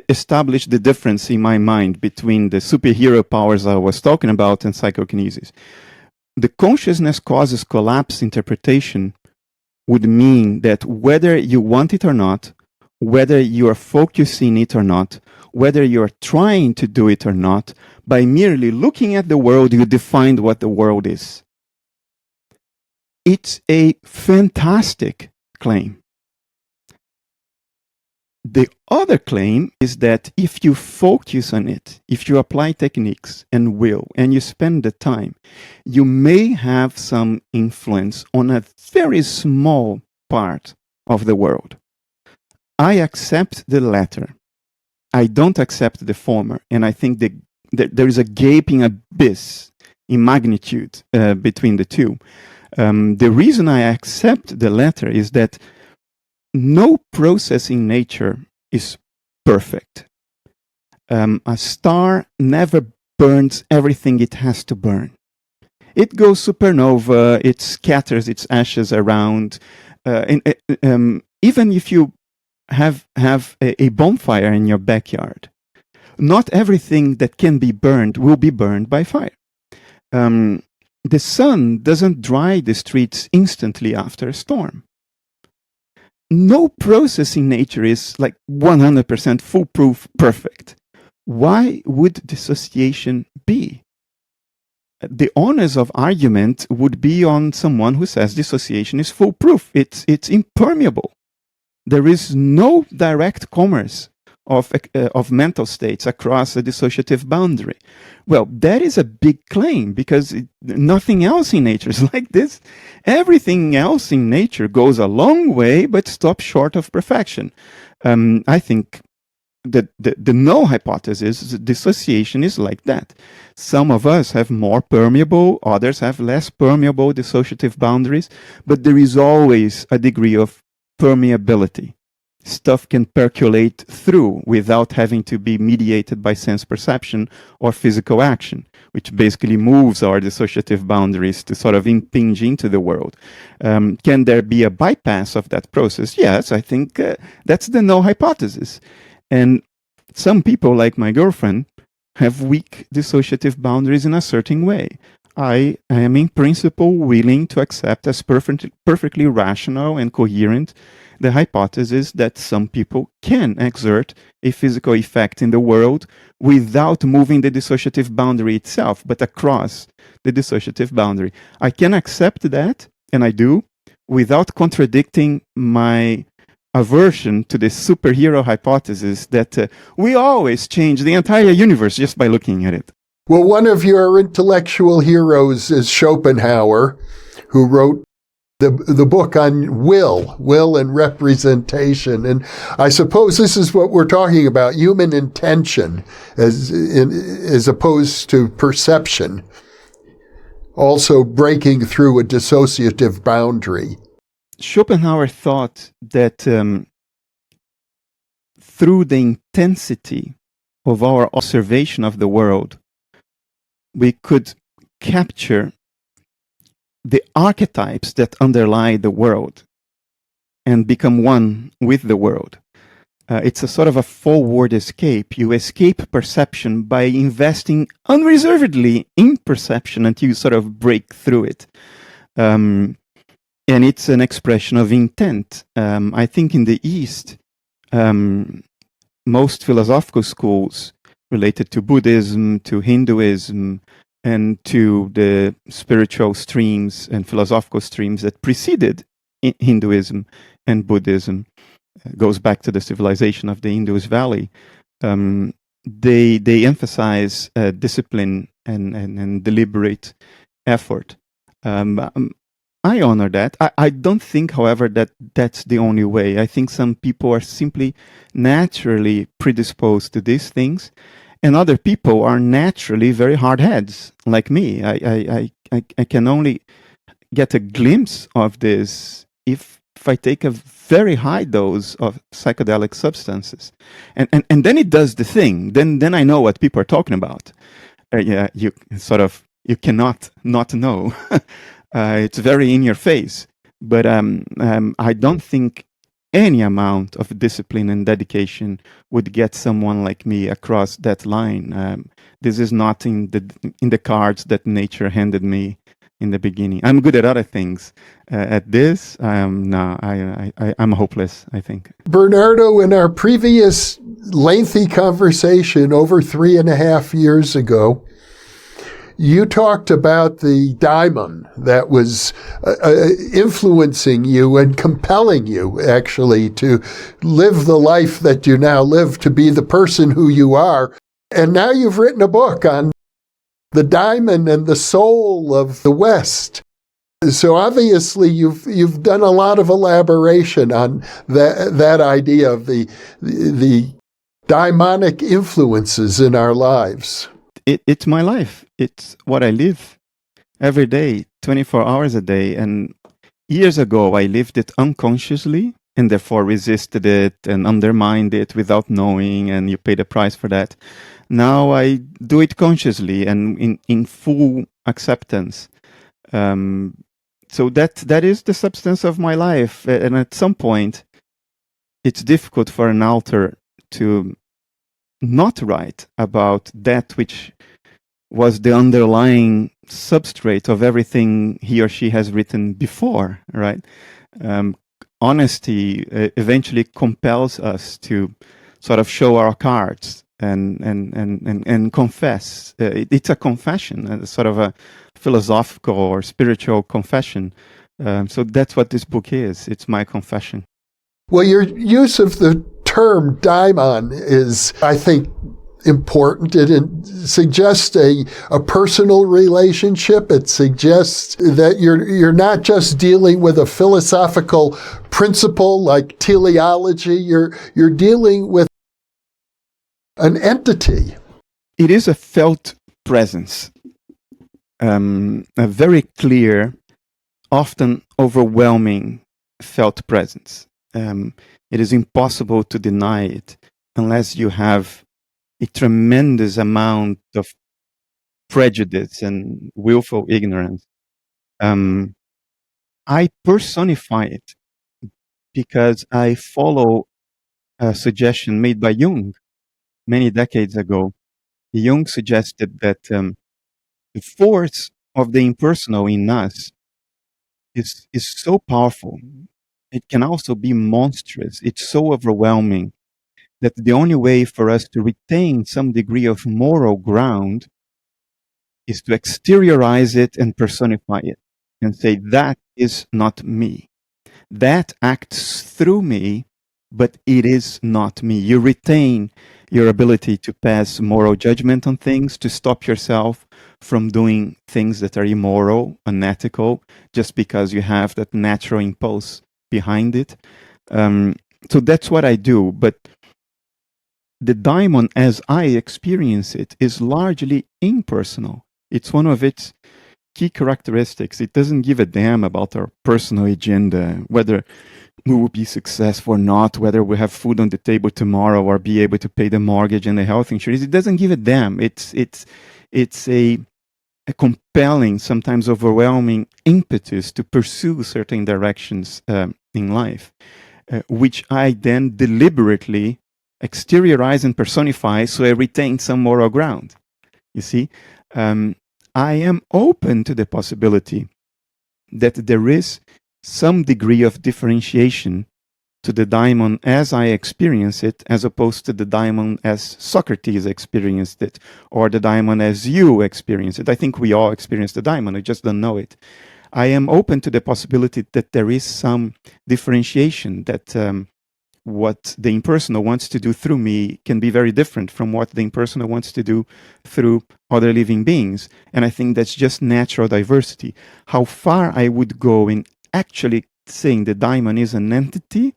establish the difference in my mind between the superhero powers I was talking about and psychokinesis. The consciousness causes collapse interpretation would mean that whether you want it or not, whether you are focusing it or not, whether you are trying to do it or not, by merely looking at the world, you define what the world is. It's a fantastic claim. The other claim is that if you focus on it, if you apply techniques and will, and you spend the time, you may have some influence on a very small part of the world. I accept the latter. I don't accept the former, and I think there is a gaping abyss in magnitude between the two. The reason I accept the latter is that no process in nature is perfect. A star never burns everything it has to burn. It goes supernova, it scatters its ashes around. Even if you have a bonfire in your backyard, not everything that can be burned will be burned by fire. The sun doesn't dry the streets instantly after a storm. No process in nature is like 100% foolproof perfect. Why would dissociation be? The onus of argument would be on someone who says dissociation is foolproof. It's impermeable. There is no direct commerce of mental states across a dissociative boundary. Well, that is a big claim because nothing else in nature is like this. Everything else in nature goes a long way but stops short of perfection. I think that the null hypothesis, dissociation, is like that. Some of us have more permeable, others have less permeable dissociative boundaries, but there is always a degree of permeability. Stuff can percolate through without having to be mediated by sense perception or physical action, which basically moves our dissociative boundaries to sort of impinge into the world. Can there be a bypass of that process? Yes, I think that's the null hypothesis. And some people, like my girlfriend, have weak dissociative boundaries in a certain way. I am in principle willing to accept as perfectly rational and coherent the hypothesis that some people can exert a physical effect in the world without moving the dissociative boundary itself, but across the dissociative boundary. I can accept that, and I do, without contradicting my aversion to the superhero hypothesis that we always change the entire universe just by looking at it. Well, one of your intellectual heroes is Schopenhauer, who wrote the book on will and representation. And I suppose this is what we're talking about, human intention as opposed to perception, also breaking through a dissociative boundary. Schopenhauer thought that through the intensity of our observation of the world, we could capture the archetypes that underlie the world and become one with the world. It's a sort of a forward escape. You escape perception by investing unreservedly in perception until you sort of break through it. And it's an expression of intent. I think in the East, most philosophical schools related to Buddhism, to Hinduism, and to the spiritual streams and philosophical streams that preceded Hinduism and Buddhism, goes back to the civilization of the Indus Valley. They emphasize discipline and deliberate effort. I honor that. I don't think, however, that that's the only way. I think some people are simply naturally predisposed to these things, and other people are naturally very hard heads, like me. I can only get a glimpse of this if I take a very high dose of psychedelic substances. And then it does the thing. Then I know what people are talking about. You cannot not know. It's very in your face. But I don't think any amount of discipline and dedication would get someone like me across that line. This is not in the cards that nature handed me in the beginning. I'm good at other things. At this, I'm hopeless, I think. Bernardo, in our previous lengthy conversation over 3.5 years ago, you talked about the daimon that was influencing you and compelling you, actually, to live the life that you now live, to be the person who you are. And now you've written a book on the daimon and the soul of the West. So obviously you've done a lot of elaboration on that idea of the daimonic influences in our lives. It's my life. It's what I live every day, 24 hours a day. And years ago, I lived it unconsciously and therefore resisted it and undermined it without knowing, and you pay the price for that. Now I do it consciously and in full acceptance. So that is the substance of my life. And at some point, it's difficult for an author to not right about that which was the underlying substrate of everything he or she has written before, right? Honesty eventually compels us to sort of show our cards and confess. It's a confession, sort of a philosophical or spiritual confession. So that's what this book is. It's my confession. Well, your use of the term daimon is, I think, important. It suggests a personal relationship. It suggests that you're not just dealing with a philosophical principle like teleology. You're dealing with an entity. It is a felt presence, a very clear, often overwhelming felt presence. It is impossible to deny it unless you have a tremendous amount of prejudice and willful ignorance. I personify it because I follow a suggestion made by Jung many decades ago. Jung suggested that the force of the impersonal in us is so powerful. It can also be monstrous. It's so overwhelming that the only way for us to retain some degree of moral ground is to exteriorize it and personify it and say, that is not me. That acts through me, but it is not me. You retain your ability to pass moral judgment on things, to stop yourself from doing things that are immoral, unethical, just because you have that natural impulse behind it. So that's what I do. But the daimon, as I experience it, is largely impersonal. It's one of its key characteristics. It doesn't give a damn about our personal agenda, whether we will be successful or not, whether we have food on the table tomorrow or be able to pay the mortgage and the health insurance. It doesn't give a damn. It's a compelling, sometimes overwhelming impetus to pursue certain directions in life, which I then deliberately exteriorize and personify so I retain some moral ground. You see, I am open to the possibility that there is some degree of differentiation to the daimon as I experience it, as opposed to the daimon as Socrates experienced it, or the daimon as you experience it. I think we all experience the daimon, we just don't know it. I am open to the possibility that there is some differentiation, that what the impersonal wants to do through me can be very different from what the impersonal wants to do through other living beings. And I think that's just natural diversity. How far I would go in actually saying the daimon is an entity,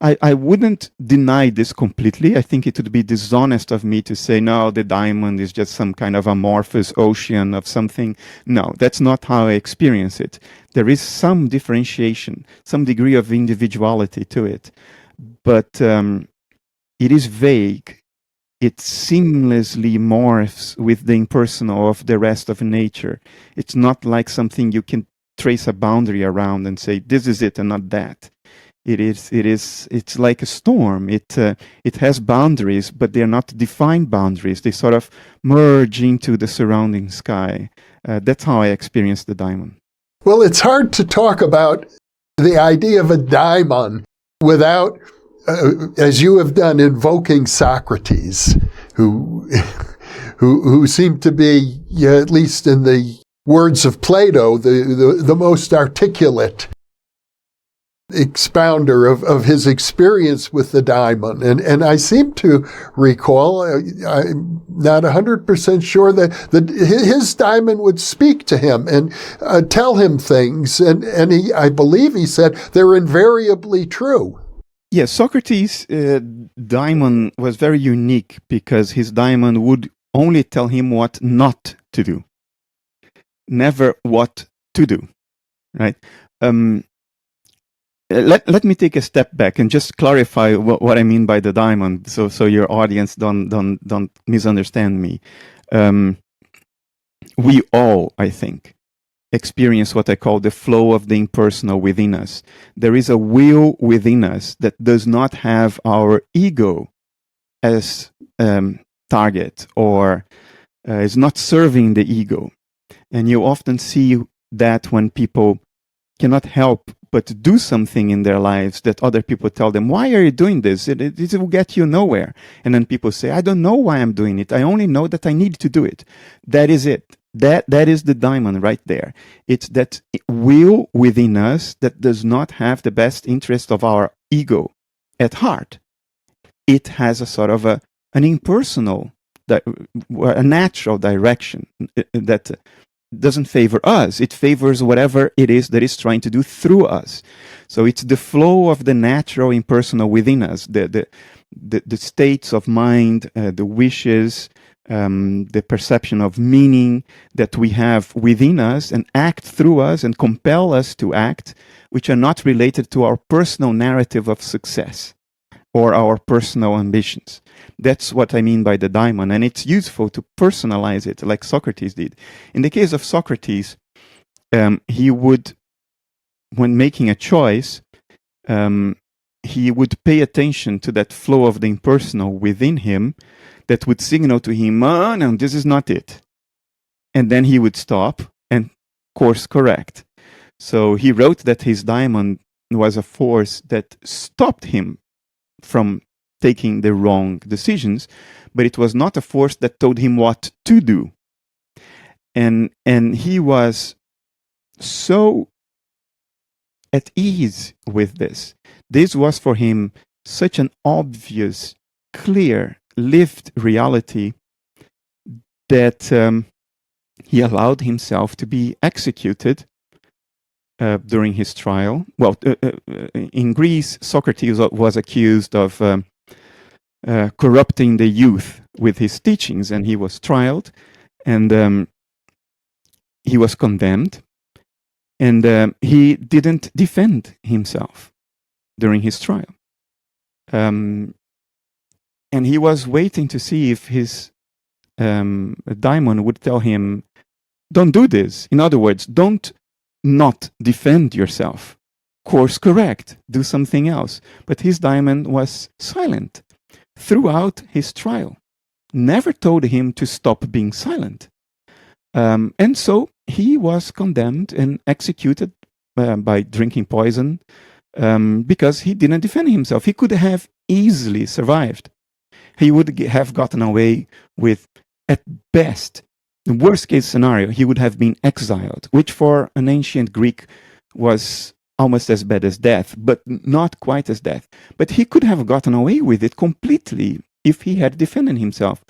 I wouldn't deny this completely. I think it would be dishonest of me to say, no, the daimon is just some kind of amorphous ocean of something. No, that's not how I experience it. There is some differentiation, some degree of individuality to it. But it is vague. It seamlessly morphs with the impersonal of the rest of nature. It's not like something you can trace a boundary around and say, this is it and not that. It's like a storm. It has boundaries, but they're not defined boundaries. They sort of merge into the surrounding sky. That's how I experience the daimon. Well, it's hard to talk about the idea of a daimon without, as you have done, invoking Socrates, who seemed to be, at least in the words of Plato, the most articulate expounder of his experience with the daimon. And I seem to recall, I'm not 100% sure that his daimon would speak to him and tell him things. And I believe he said they're invariably true. Yes, Socrates' daimon was very unique because his daimon would only tell him what not to do, never what to do, right? Let me take a step back and just clarify what I mean by the daimon, so your audience don't misunderstand me. We all, I think, experience what I call the flow of the impersonal within us. There is a will within us that does not have our ego as target, or is not serving the ego. And you often see that when people cannot help but do something in their lives that other people tell them, why are you doing this? It will get you nowhere. And then people say, I don't know why I'm doing it. I only know that I need to do it. That is it. That is the daimon right there. It's that will within us that does not have the best interest of our ego at heart. It has a sort of an impersonal, a natural direction that doesn't favor us. It favors whatever it is that is trying to do through us. So it's the flow of the natural impersonal within us, the states of mind, the wishes, the perception of meaning that we have within us and act through us and compel us to act, which are not related to our personal narrative of success or our personal ambitions. That's what I mean by the daimon, and it's useful to personalize it like Socrates did. In the case of Socrates, he would, when making a choice, he would pay attention to that flow of the impersonal within him that would signal to him, oh, no, this is not it. And then he would stop and course correct. So he wrote that his daimon was a force that stopped him from taking the wrong decisions, but it was not a force that told him what to do. And he was so at ease with this. This was for him such an obvious, clear, lived reality that he allowed himself to be executed during his trial. Well, in Greece, Socrates was accused of corrupting the youth with his teachings, and he was trialed, and he was condemned, and he didn't defend himself during his trial. And he was waiting to see if his daimon would tell him, don't do this. In other words, don't not defend yourself. Course correct. Do something else. But his daimon was silent throughout his trial. Never told him to stop being silent. And so he was condemned and executed by drinking poison because he didn't defend himself. He could have easily survived. He would have gotten away with, at best, the worst case scenario, he would have been exiled, which for an ancient Greek was almost as bad as death, but not quite as death. But he could have gotten away with it completely if he had defended himself.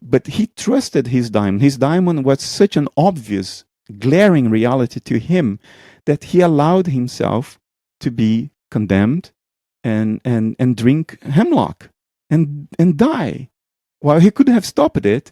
But he trusted his daimon. His daimon was such an obvious, glaring reality to him that he allowed himself to be condemned and drink hemlock and die. While he could have stopped it,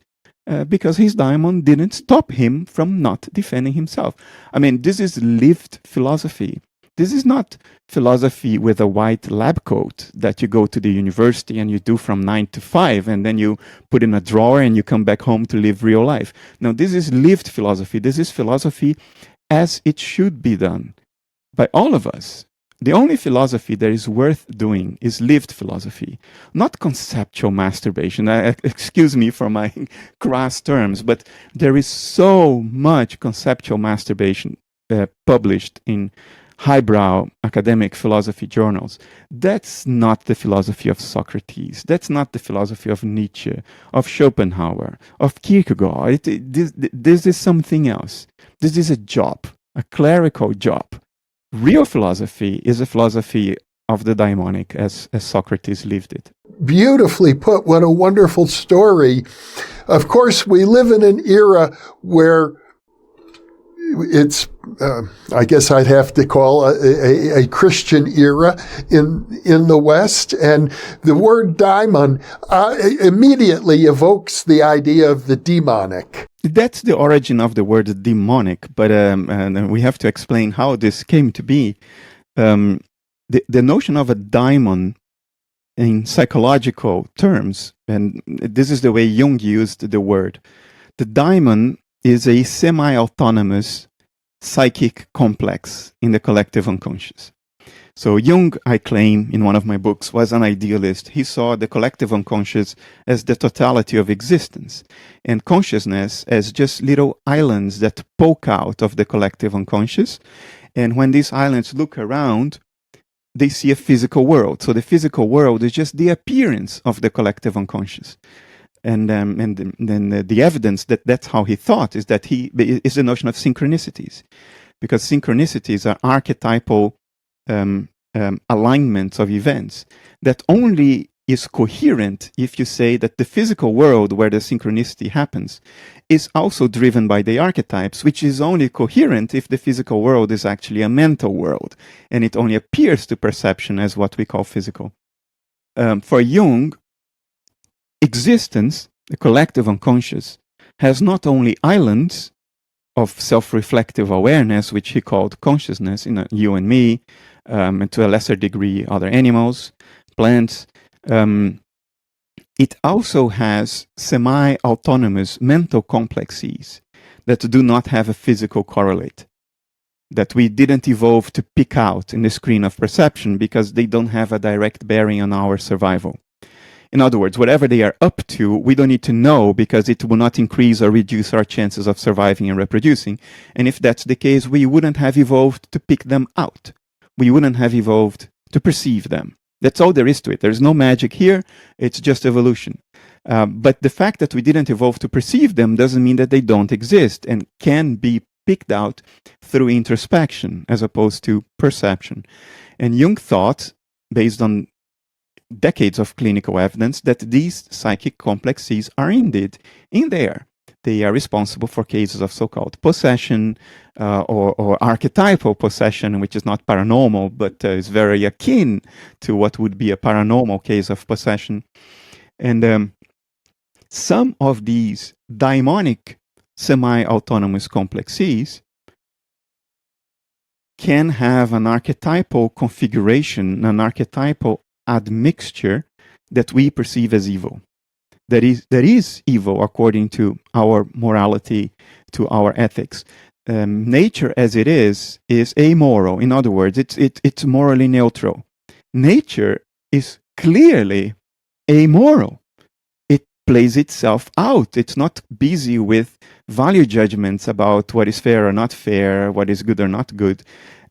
because his daimon didn't stop him from not defending himself. I mean, this is lived philosophy. This is not philosophy with a white lab coat that you go to the university and you do from 9 to 5 and then you put in a drawer and you come back home to live real life. No, this is lived philosophy. This is philosophy as it should be done by all of us. The only philosophy that is worth doing is lived philosophy, not conceptual masturbation. Excuse me for my crass terms, but there is so much conceptual masturbation published in highbrow academic philosophy journals. That's not the philosophy of Socrates. That's not the philosophy of Nietzsche, of Schopenhauer, of Kierkegaard. This is something else. This is a job, a clerical job. Real philosophy is a philosophy of the daimonic as Socrates lived it. Beautifully put. What a wonderful story. Of course, we live in an era where it's, I guess I'd have to call a Christian era in the West. And the word daimon immediately evokes the idea of the demonic. That's the origin of the word demonic, but and we have to explain how this came to be. The notion of a daimon in psychological terms, and this is the way Jung used the word, the daimon is a semi-autonomous psychic complex in the collective unconscious. So Jung, I claim in one of my books, was an idealist. He saw the collective unconscious as the totality of existence, and consciousness as just little islands that poke out of the collective unconscious. And when these islands look around, they see a physical world. So the physical world is just the appearance of the collective unconscious. And then the evidence that that's how he thought is that is the notion of synchronicities, because synchronicities are archetypal alignments of events that only is coherent if you say that the physical world where the synchronicity happens is also driven by the archetypes, which is only coherent if the physical world is actually a mental world and it only appears to perception as what we call physical. For Jung, existence, the collective unconscious, has not only islands of self-reflective awareness, which he called consciousness, you and me, and to a lesser degree other animals, plants. It also has semi-autonomous mental complexes that do not have a physical correlate, that we didn't evolve to pick out in the screen of perception because they don't have a direct bearing on our survival. In other words, whatever they are up to, we don't need to know because it will not increase or reduce our chances of surviving and reproducing. And if that's the case, we wouldn't have evolved to pick them out. We wouldn't have evolved to perceive them. That's all there is to it. There's no magic here. It's just evolution. But the fact that we didn't evolve to perceive them doesn't mean that they don't exist and can be picked out through introspection as opposed to perception. And Jung thought, based on decades of clinical evidence, that these psychic complexes are indeed in there. They are responsible for cases of so-called possession or archetypal possession, which is not paranormal, but is very akin to what would be a paranormal case of possession. And some of these daimonic semi-autonomous complexes can have an archetypal configuration, an archetypal admixture that we perceive as evil. That is evil according to our morality, to our ethics. Nature as it is amoral. In other words, it's morally neutral. Nature is clearly amoral. It plays itself out. It's not busy with value judgments about what is fair or not fair, what is good or not good.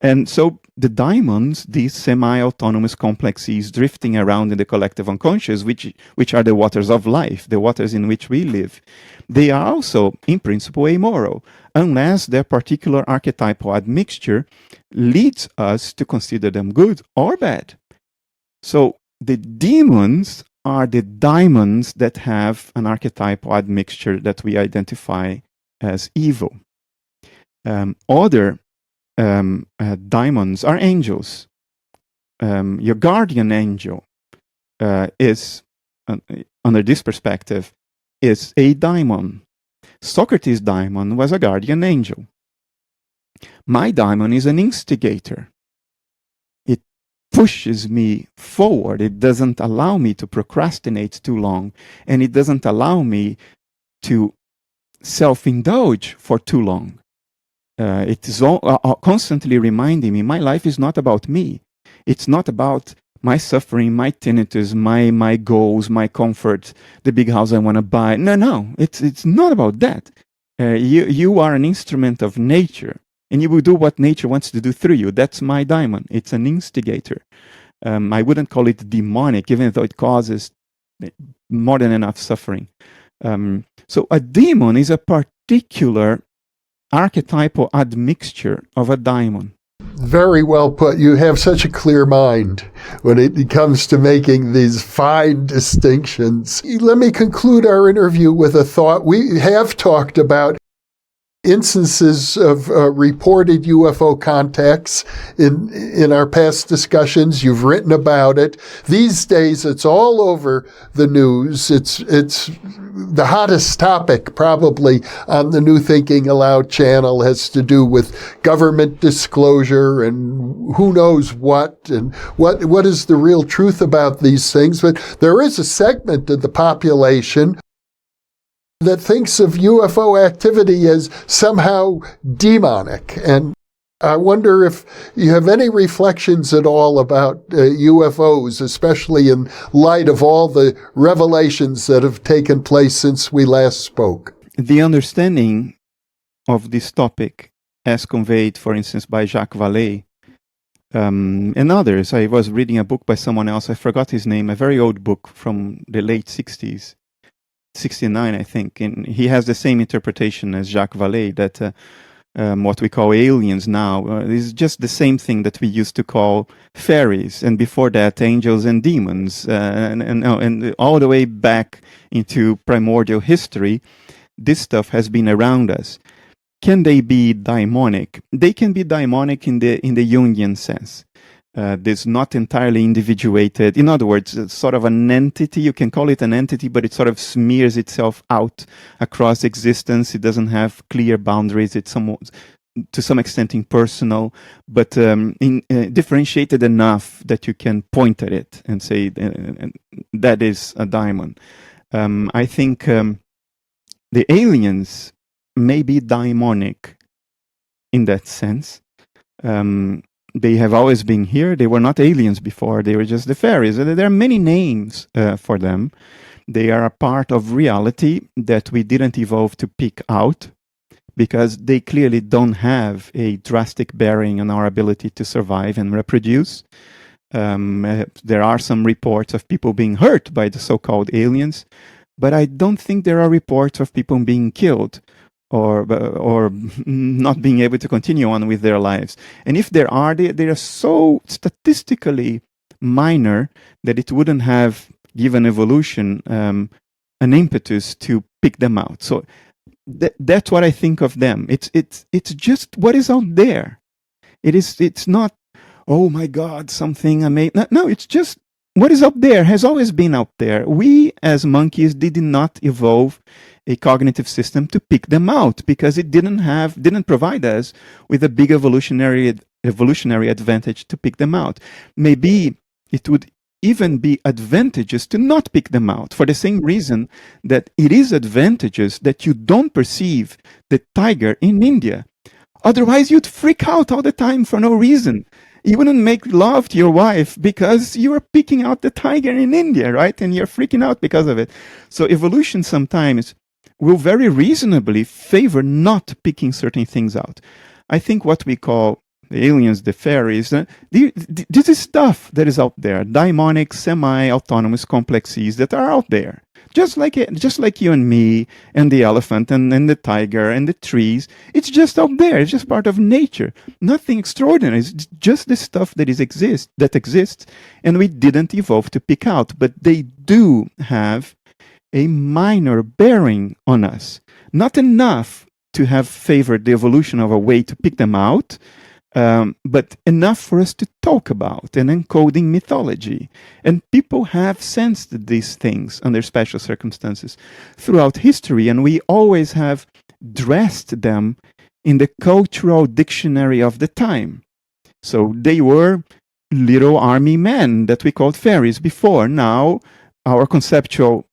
And so the daimons, these semi-autonomous complexes drifting around in the collective unconscious, which are the waters of life, the waters in which we live, they are also, in principle, amoral, unless their particular archetypal admixture leads us to consider them good or bad. So the demons are the daimons that have an archetypal admixture that we identify as evil. Other daimons are angels. Your guardian angel is, under this perspective, is a daimon. Socrates' daimon was a guardian angel. My daimon is an instigator. It pushes me forward. It doesn't allow me to procrastinate too long, and it doesn't allow me to self-indulge for too long. It is constantly reminding me my life is not about me. It's not about my suffering, my tinnitus, my goals, my comfort, the big house I want to buy. No, it's not about that. You are an instrument of nature, and you will do what nature wants to do through you. That's my daimon. It's an instigator. I wouldn't call it demonic, even though it causes more than enough suffering. So a demon is a particular archetypal admixture of a daimon. Very well put. You have such a clear mind when it comes to making these fine distinctions. Let me conclude our interview with a thought. We have talked about instances of reported UFO contacts in our past discussions. You've written about it. These days, it's all over the news. It's the hottest topic probably on the New Thinking Aloud channel has to do with government disclosure and who knows what and what is the real truth about these things. But there is a segment of the population that thinks of UFO activity as somehow demonic. And I wonder if you have any reflections at all about UFOs, especially in light of all the revelations that have taken place since we last spoke. The understanding of this topic, as conveyed, for instance, by Jacques Vallée, and others. I was reading a book by someone else, I forgot his name, a very old book from the late 60s, 69, I think. And he has the same interpretation as Jacques Vallée, that what we call aliens now is just the same thing that we used to call fairies, and before that, angels and demons, and all the way back into primordial history, this stuff has been around us. Can they be daimonic? They can be daimonic in the Jungian sense. This not entirely individuated. In other words, it's sort of an entity. You can call it an entity, but it sort of smears itself out across existence. It doesn't have clear boundaries. It's to some extent impersonal, but differentiated enough that you can point at it and say that is a daimon. I think the aliens may be daimonic in that sense. They have always been here. They were not aliens before. They were just the fairies. There are many names for them. They are a part of reality that we didn't evolve to pick out, because they clearly don't have a drastic bearing on our ability to survive and reproduce. There are some reports of people being hurt by the so-called aliens, but I don't think there are reports of people being killed or not being able to continue on with their lives. And if there are, they are so statistically minor that it wouldn't have given evolution an impetus to pick them out. So that's what I think of them. It's just what is out there. It's not, oh my God, something amazing. No, it's just what is out there, has always been out there. We as monkeys did not evolve a cognitive system to pick them out, because it didn't provide us with a big evolutionary advantage to pick them out. Maybe it would even be advantageous to not pick them out, for the same reason that it is advantageous that you don't perceive the tiger in India. Otherwise, you'd freak out all the time for no reason. You wouldn't make love to your wife because you are picking out the tiger in India, right? And you're freaking out because of it. So evolution sometimes will very reasonably favor not picking certain things out. I think what we call the aliens, the fairies, this is stuff that is out there. Daimonic, semi-autonomous complexes that are out there. Just like you and me and the elephant and the tiger and the trees. It's just out there. It's just part of nature. Nothing extraordinary. It's just the stuff that exists, and we didn't evolve to pick out. But they do have a minor bearing on us. Not enough to have favored the evolution of a way to pick them out, but enough for us to talk about and encoding mythology. And people have sensed these things under special circumstances throughout history, and we always have dressed them in the cultural dictionary of the time. So they were little army men that we called fairies before. Now, our conceptual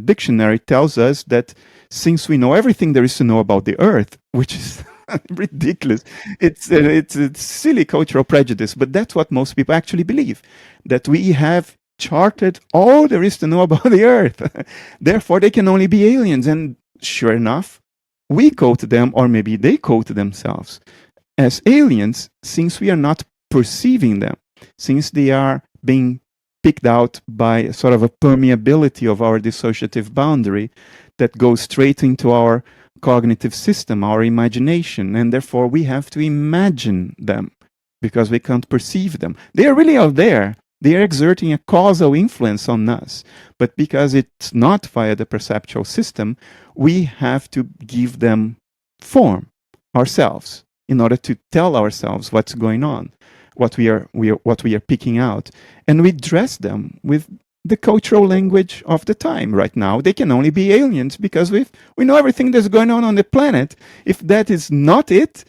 dictionary tells us that since we know everything there is to know about the earth, which is ridiculous. It's silly cultural prejudice, but that's what most people actually believe, that we have charted all there is to know about the earth. Therefore, they can only be aliens. And sure enough, we quote them, or maybe they quote themselves, as aliens, since we are not perceiving them, since they are being picked out by sort of a permeability of our dissociative boundary that goes straight into our cognitive system, our imagination, and therefore we have to imagine them because we can't perceive them. They are really out there. They are exerting a causal influence on us. But because it's not via the perceptual system, we have to give them form ourselves in order to tell ourselves what's going on, what we are picking out. And we dress them with the cultural language of the time. Right now, they can only be aliens because we know everything that's going on the planet. If that is not it,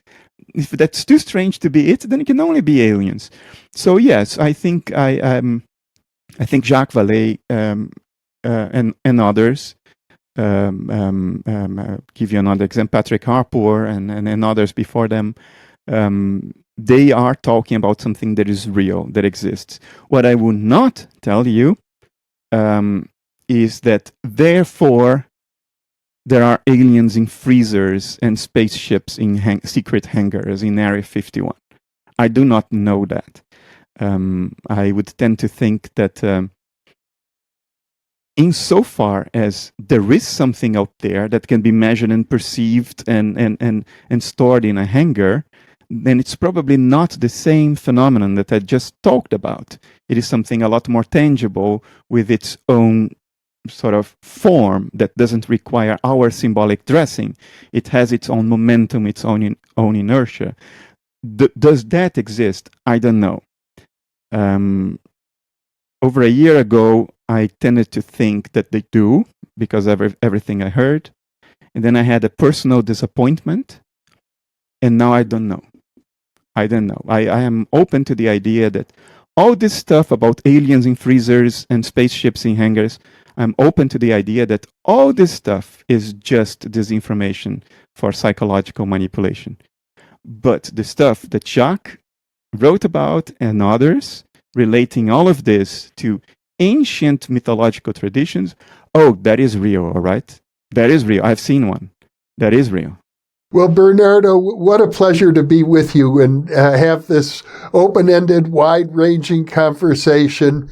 if that's too strange to be it, then it can only be aliens. So yes, I think Jacques Vallée and others, give you another example, Patrick Harpur and others before them, They are talking about something that is real, that exists. What I will not tell you is that therefore there are aliens in freezers and spaceships in secret hangars in Area 51. I do not know that. I would tend to think that insofar as there is something out there that can be measured and perceived and stored in a hangar, then it's probably not the same phenomenon that I just talked about. It is something a lot more tangible with its own sort of form that doesn't require our symbolic dressing. It has its own momentum, its own inertia. Does that exist? I don't know. Over a year ago, I tended to think that they do because of everything I heard. And then I had a personal disappointment. And now I don't know. I am open to the idea that all this stuff about aliens in freezers and spaceships in hangars, I'm open to the idea that all this stuff is just disinformation for psychological manipulation. But the stuff that Jacques wrote about and others, relating all of this to ancient mythological traditions, that is real, all right? That is real. I've seen one. That is real. Well, Bernardo, what a pleasure to be with you and have this open-ended, wide-ranging conversation.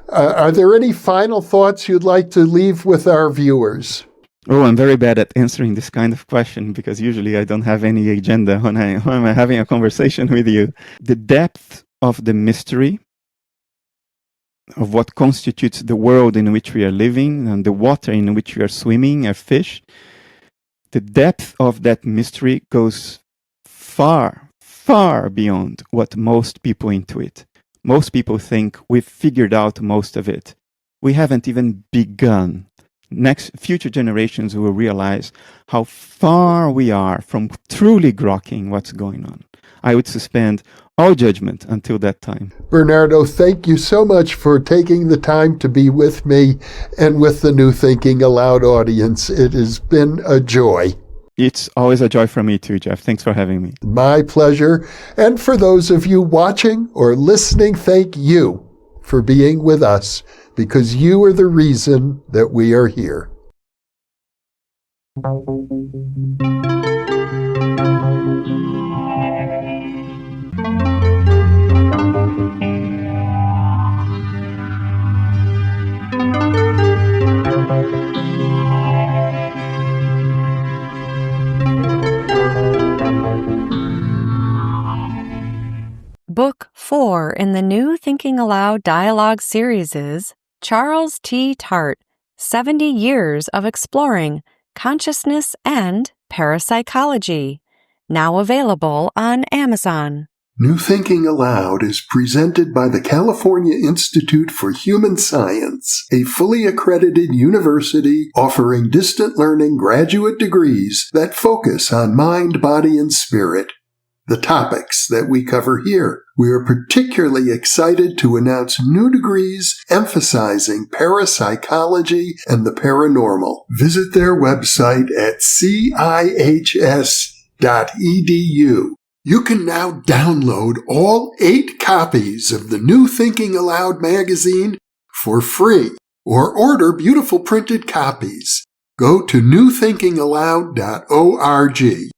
Are there any final thoughts you'd like to leave with our viewers? Oh, I'm very bad at answering this kind of question because usually I don't have any agenda when I'm having a conversation with you. The depth of the mystery of what constitutes the world in which we are living and the water in which we are swimming as fish, the depth of that mystery goes far, far beyond what most people intuit. Most people think we've figured out most of it. We haven't even begun. Future generations will realize how far we are from truly grokking what's going on. I would suspend all judgment until that time. Bernardo, thank you so much for taking the time to be with me and with the New Thinking Aloud audience. It has been a joy. It's always a joy for me too, Jeff. Thanks for having me. My pleasure. And for those of you watching or listening, thank you for being with us, because you are the reason that we are here. Book 4 in the New Thinking Aloud dialogue series is Charles T. Tart, 70 Years of Exploring Consciousness and Parapsychology, now available on Amazon. New Thinking Aloud is presented by the California Institute for Human Science, a fully accredited university offering distant learning graduate degrees that focus on mind, body, and spirit. The topics that we cover here. We are particularly excited to announce new degrees emphasizing parapsychology and the paranormal. Visit their website at cihs.edu. You can now download all 8 copies of the New Thinking Aloud magazine for free, or order beautiful printed copies. Go to newthinkingaloud.org.